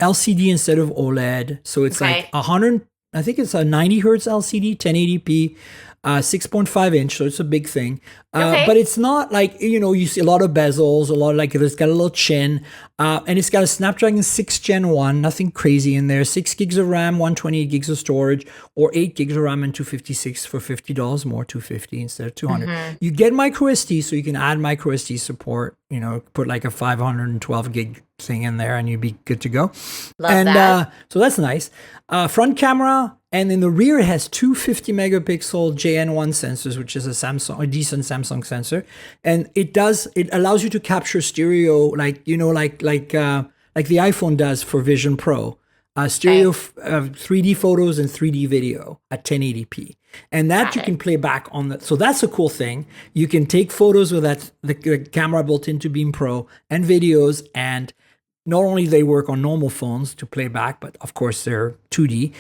LCD instead of OLED. So it's like 100, I think it's a 90 hertz LCD, 1080p, 6.5 inch. So it's a big thing. But it's not like, you see a lot of bezels, it's got a little chin, and it's got a Snapdragon 6 Gen 1, nothing crazy in there, 6 gigs of RAM, 128 gigs of storage, or 8 gigs of RAM and 256 for $50 more, 250 instead of 200. You get micro SD, so you can add micro SD support, put like a 512 gig thing in there and you'd be good to go. Love that. So that's nice. Front camera, and in the rear it has two 50 megapixel JN1 sensors, which is a decent Samsung sensor, and it allows you to capture stereo, like the iPhone does for Vision Pro, stereo 3D photos and 3D video at 1080p, and that you can play back on the. So that's a cool thing. You can take photos with the camera built into Beam Pro and videos, and not only they work on normal phones to play back, but of course they're 2D.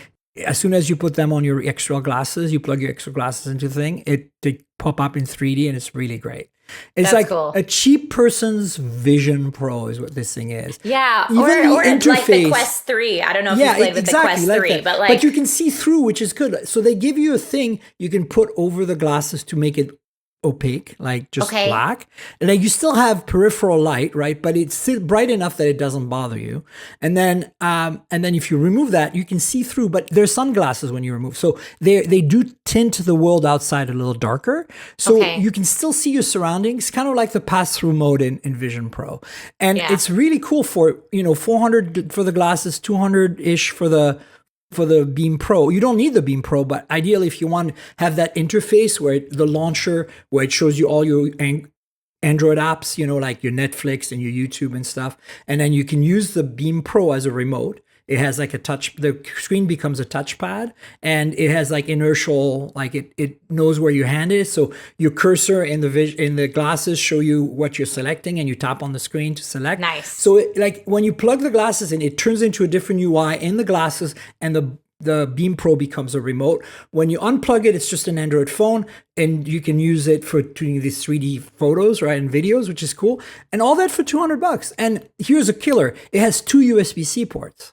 As soon as you put them on your Xreal glasses, you plug your Xreal glasses into the thing, they pop up in 3D, and it's really great. It's like a cheap person's Vision Pro is what this thing is. Yeah, even or like the Quest 3. I don't know if you played with the Quest 3, but you can see through, which is good. So they give you a thing you can put over the glasses to make it opaque, like just black. And like you still have peripheral light, right? But it's still bright enough that it doesn't bother you. And then if you remove that, you can see through. But they're sunglasses when you remove, so they do tint the world outside a little darker, so you can still see your surroundings, kind of like the pass-through mode in Vision Pro. And it's really cool for $400 for the glasses, $200-ish for the Beam Pro. You don't need the Beam Pro, but ideally if you want to have that interface where the launcher, where it shows you all your Android apps, like your Netflix and your YouTube and stuff, and then you can use the Beam Pro as a remote. It has like the screen becomes a touchpad, and it has like inertial, like it knows where your hand is. So your cursor in the glasses show you what you're selecting, and you tap on the screen to select. Nice. So when you plug the glasses in, it turns into a different UI in the glasses, and the Beam Pro becomes a remote. When you unplug it, it's just an Android phone, and you can use it for doing these 3D photos, right, and videos, which is cool. And all that for $200. And here's a killer. It has two USB-C ports.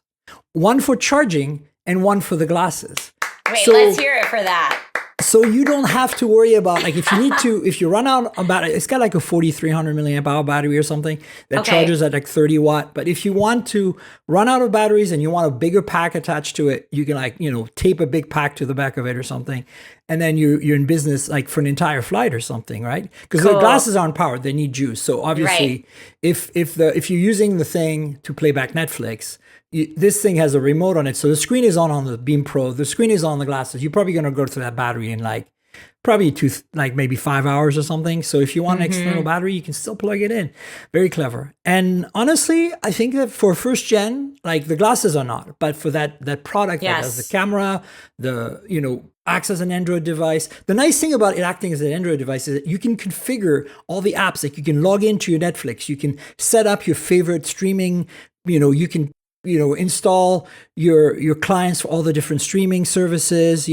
One for charging and one for the glasses. Wait, let's hear it for that. So you don't have to worry about, like, if you run out of battery, it's got like a 4,300 milliamp hour battery or something that charges at like 30 watt. But if you want to run out of batteries and you want a bigger pack attached to it, you can tape a big pack to the back of it or something. And then you're in business like for an entire flight or something, right? Because the glasses aren't powered, they need juice. So obviously, if you're using the thing to play back Netflix, this thing has a remote on it. So the screen is on the Beam Pro. The screen is on the glasses. You're probably going to go through that battery in maybe 5 hours or something. So if you want an external battery, you can still plug it in. Very clever. And honestly, I think that for first gen, like the glasses are not, but for that product that has the camera, acts as an Android device. The nice thing about it acting as an Android device is that you can configure all the apps. Like you can log into your Netflix. You can set up your favorite streaming you can install your clients for all the different streaming services,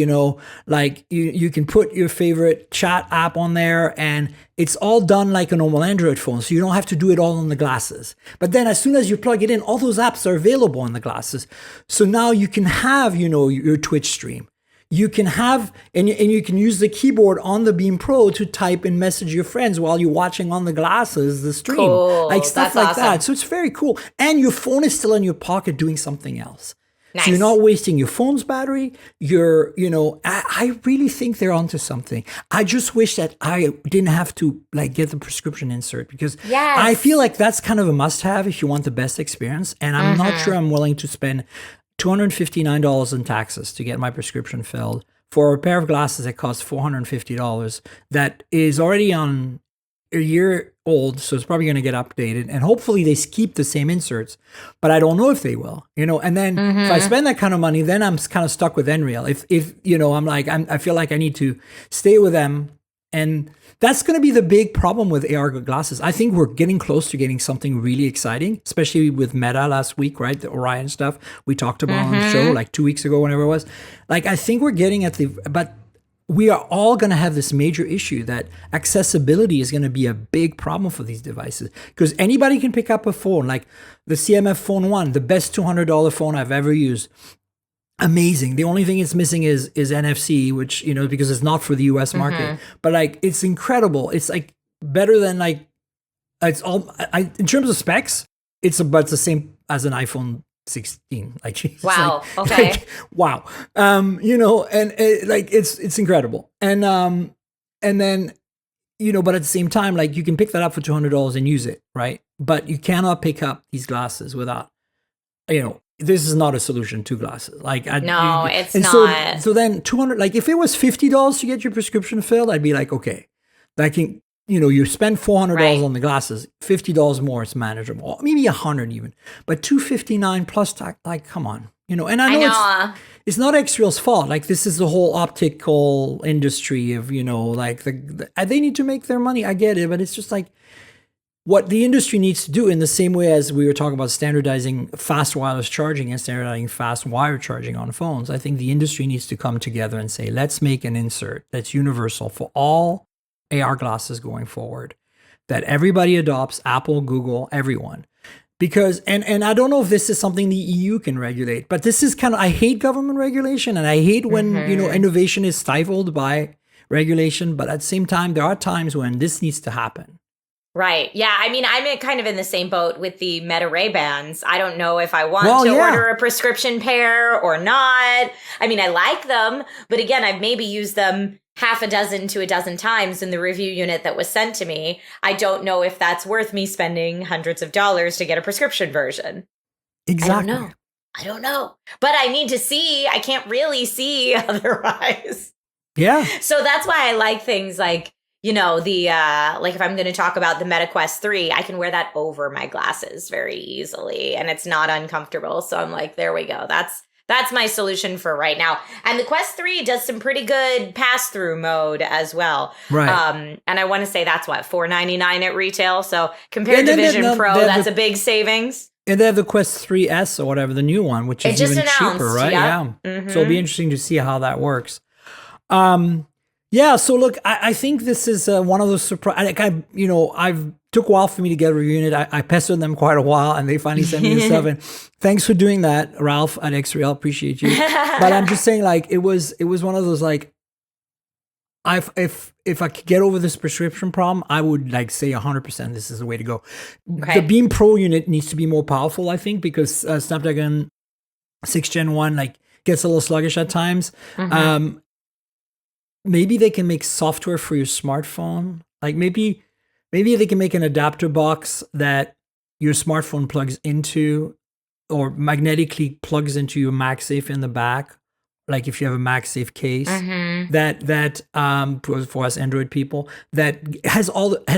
like you can put your favorite chat app on there, and it's all done like a normal Android phone. So you don't have to do it all on the glasses. But then as soon as you plug it in, all those apps are available on the glasses. So now you can have, your Twitch stream. You can have, and you can use the keyboard on the Beam Pro to type and message your friends while you're watching on the glasses, the stream. Cool. Like stuff That's like awesome. that. So it's very cool. And your phone is still in your pocket doing something else. Nice. So you're not wasting your phone's battery. I really think they're onto something. I just wish that I didn't have to like get the prescription insert, because Yes. I feel like that's kind of a must-have if you want the best experience. And I'm not sure I'm willing to spend $259 in taxes to get my prescription filled for a pair of glasses that costs $450 that is already on a year old, so it's probably going to get updated, and hopefully they keep the same inserts, but I don't know if they will, and then if I spend that kind of money, then I'm kind of stuck with Nreal. If I'm like, I feel like I need to stay with them, and that's going to be the big problem with AR glasses. I think we're getting close to getting something really exciting, especially with Meta last week, right? The Orion stuff we talked about on the show like 2 weeks ago, whenever it was. Like, I think we're getting but we are all going to have this major issue that accessibility is going to be a big problem for these devices, because anybody can pick up a phone like the CMF Phone 1, the best $200 phone I've ever used. Amazing. The only thing it's missing is NFC, which, because it's not for the US market, but like, it's incredible. It's like better than like, it's all, in terms of specs, it's about the same as an iPhone 16. Like, Wow. Like, Okay. like, wow. And like, it's incredible. And then, but at the same time, like, you can pick that up for $200 and use it, right? But you cannot pick up these glasses without, this is not a solution to glasses. Like, No, it's and not. So then 200, like, if it was $50 to get your prescription filled, I'd be like, okay, that can, you spend $400 Right. on the glasses, $50 more, it's manageable, maybe $100 even, but $259 plus tax, like, come on, and I know, it's not Xreal's fault. Like, this is the whole optical industry of, like they need to make their money. I get it, but it's just like, what the industry needs to do, in the same way as we were talking about standardizing fast wireless charging and standardizing fast wire charging on phones, I think the industry needs to come together and say, let's make an insert that's universal for all AR glasses going forward, that everybody adopts, Apple, Google, everyone. Because, and I don't know if this is something the EU can regulate, but this is kind of, I hate government regulation, and I hate when, innovation is stifled by regulation, but at the same time, there are times when this needs to happen. Right. Yeah. I mean, I'm kind of in the same boat with the Meta Ray-Bans. I don't know if I want to order a prescription pair or not. I mean, I like them, but again, I've maybe used them half a dozen to a dozen times in the review unit that was sent to me. I don't know if that's worth me spending hundreds of dollars to get a prescription version. Exactly. I don't know. But I need to see. I can't really see otherwise. Yeah. So that's why I like things like, the like, if I'm going to talk about the Meta Quest 3, I can wear that over my glasses very easily, and it's not uncomfortable. So I'm like, there we go. That's my solution for right now. And the Quest 3 does some pretty good pass-through mode as well. Right. And I want to say that's what, $499 at retail. So compared to Vision Pro, that's a big savings. And they have the Quest 3S or whatever, the new one, which is even cheaper, right? Yeah. So it'll be interesting to see how that works. Yeah, so look, I think this is one of those surprise. Like, I've took a while for me to get a review unit. I pestered them quite a while, and they finally sent me the stuff. And thanks for doing that, Ralph at Xreal. Appreciate you. But I'm just saying, like, it was one of those, like, if I could get over this prescription problem, I would like say 100% this is the way to go. Okay. The Beam Pro unit needs to be more powerful, I think, because Snapdragon 6 Gen 1 like gets a little sluggish at times. Maybe they can make software for your smartphone. Like maybe they can make an adapter box that your smartphone plugs into, or magnetically plugs into your MagSafe in the back. Like if you have a MagSafe case, that for us Android people, that has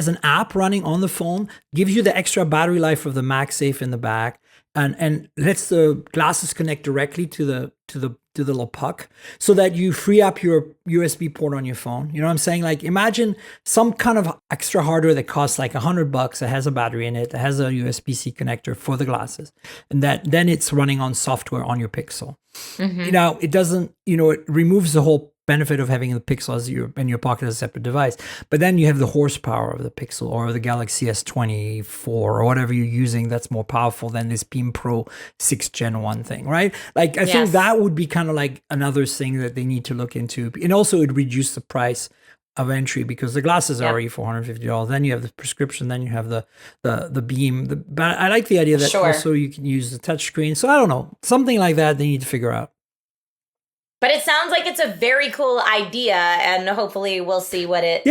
an app running on the phone, gives you the extra battery life of the MagSafe in the back, and lets the glasses connect directly to the little puck, so that you free up your USB port on your phone. You know what I'm saying? Like, imagine some kind of extra hardware that costs like $100 that has a battery in it, that has a USB-C connector for the glasses, and that then it's running on software on your Pixel. Now, it doesn't, it removes the whole benefit of having the Pixel as in your pocket as a separate device, but then you have the horsepower of the Pixel or the Galaxy S24 or whatever you're using that's more powerful than this Beam Pro 6th Gen 1 thing, right? Like, I think that would be kind of like another thing that they need to look into. And also it would reduce the price of entry, because the glasses are already $450. Then you have the prescription, then you have the Beam. But I like the idea that also you can use the touchscreen. So I don't know, something like that they need to figure out. But it sounds like it's a very cool idea, and hopefully we'll see what it,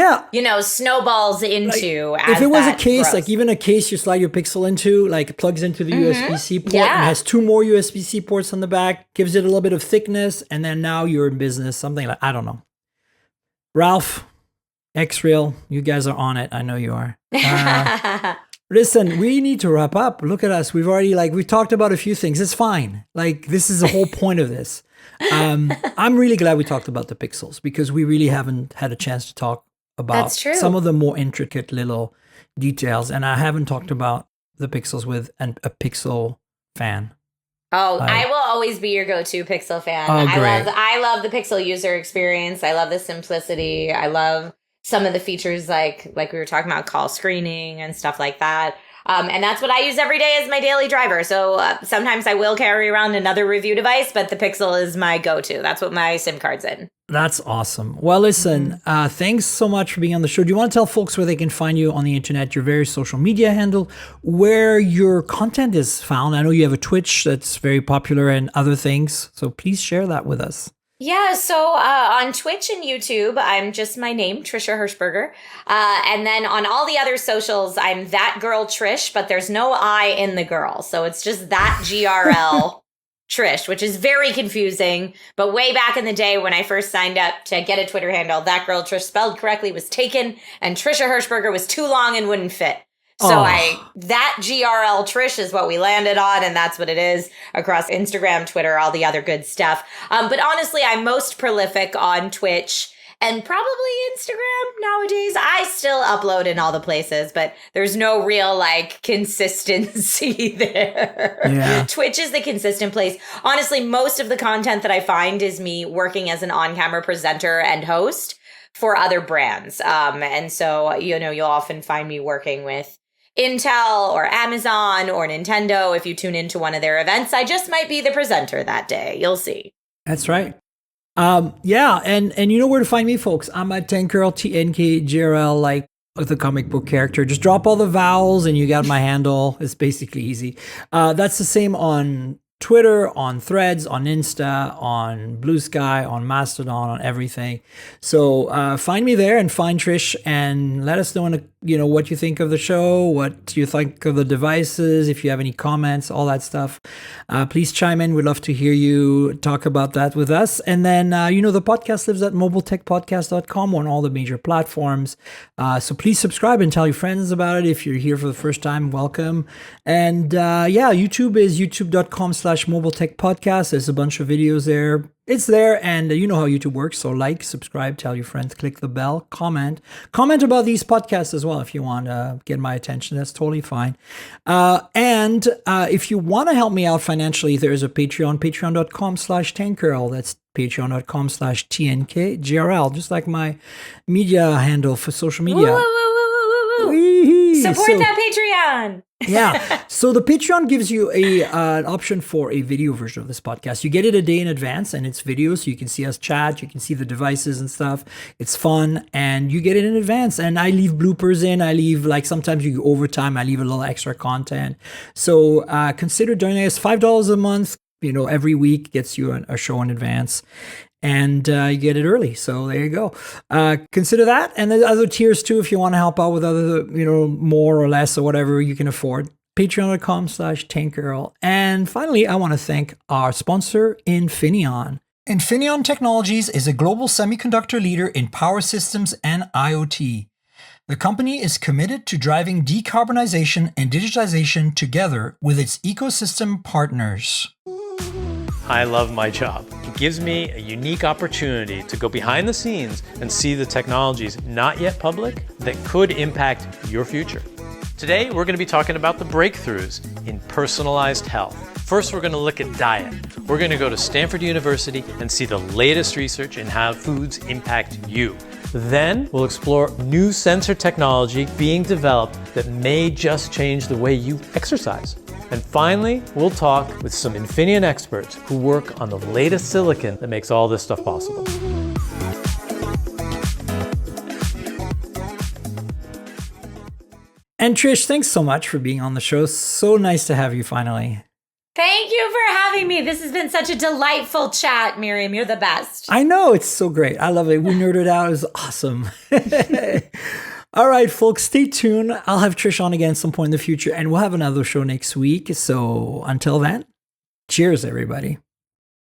snowballs into. Like, if it was a case, grows. Like even a case you slide your Pixel into, like it plugs into the USB-C port and has 2 more USB-C ports on the back, gives it a little bit of thickness, and then now you're in business, something like, I don't know. Ralph, Xreal, you guys are on it. I know you are. Listen, we need to wrap up. Look at us. We've talked about a few things. It's fine. Like, this is the whole point of this. I'm really glad we talked about the Pixels, because we really haven't had a chance to talk about some of the more intricate little details. And I haven't talked about the Pixels with a Pixel fan. Oh, I will always be your go-to Pixel fan. I love the Pixel user experience. I love the simplicity. I love some of the features like we were talking about, call screening and stuff like that. And that's what I use every day as my daily driver. So sometimes I will carry around another review device, but the Pixel is my go-to. That's what my SIM card's in. That's awesome. Well, listen, thanks so much for being on the show. Do you want to tell folks where they can find you on the internet, your various social media handle, where your content is found? I know you have a Twitch that's very popular and other things, so please share that with us. Yeah, so on Twitch and YouTube, I'm just my name, Trisha Hershberger. And then on all the other socials, I'm that girl Trish, but there's no I in the girl. So it's just that GRL Trish, which is very confusing. But way back in the day when I first signed up to get a Twitter handle, that girl Trish spelled correctly was taken, and Trisha Hershberger was too long and wouldn't fit. So that GRL Trish is what we landed on, and that's what it is across Instagram, Twitter, all the other good stuff. But honestly, I'm most prolific on Twitch and probably Instagram nowadays. I still upload in all the places, but there's no real consistency there. Yeah. Twitch is the consistent place. Honestly, most of the content that I find is me working as an on-camera presenter and host for other brands. And so, you'll often find me working with Intel or Amazon or Nintendo. If you tune into one of their events, I just might be the presenter that day. You'll see. That's right. Yeah, and you know where to find me, folks. I'm at TankGirl, TNKGRL, like the comic book character. Just drop all the vowels and you got my handle. It's basically easy. That's the same on Twitter, on Threads, on Insta, on Blue Sky, on Mastodon, on everything. So find me there and find Trish and let us know what you think of the show, what you think of the devices, if you have any comments, all that stuff. Please chime in. We'd love to hear you talk about that with us. And then, the podcast lives at mobiletechpodcast.com on all the major platforms. So please subscribe and tell your friends about it. If you're here for the first time, welcome. And YouTube is youtube.com/mobiletechpodcast. There's a bunch of videos there. It's there, and you know how YouTube works. So like, subscribe, tell your friends, click the bell, comment about these podcasts as well if you want to get my attention. That's totally fine. And if you want to help me out financially, there's a Patreon, patreon.com/TankGirl. That's patreon.com/TNKGRL, just like my media handle for social media. Support that Patreon. Yeah. So the Patreon gives you an option for a video version of this podcast. You get it a day in advance, and it's video, so you can see us chat, you can see the devices and stuff. It's fun, and you get it in advance. And I leave bloopers in. I leave, sometimes you go overtime. I leave a little extra content. So consider donating us $5 a month. Every week gets you a show in advance. And you get it early. So there you go. Consider that. And there's other tiers too if you want to help out with other, more or less or whatever you can afford. Patreon.com/TankGirl. And finally, I want to thank our sponsor, Infineon. Infineon Technologies is a global semiconductor leader in power systems and IoT. The company is committed to driving decarbonization and digitization together with its ecosystem partners. I love my job. It gives me a unique opportunity to go behind the scenes and see the technologies not yet public that could impact your future. Today, we're going to be talking about the breakthroughs in personalized health. First, we're going to look at diet. We're going to go to Stanford University and see the latest research in how foods impact you. Then, we'll explore new sensor technology being developed that may just change the way you exercise. And finally, we'll talk with some Infineon experts who work on the latest silicon that makes all this stuff possible. And Trish, thanks so much for being on the show. So nice to have you finally. Thank you for having me. This has been such a delightful chat, Miriam. You're the best. I know, it's so great. I love it. We nerded out. It was awesome. All right, folks, stay tuned. I'll have Trish on again at some point in the future, and we'll have another show next week. So until then, cheers, everybody.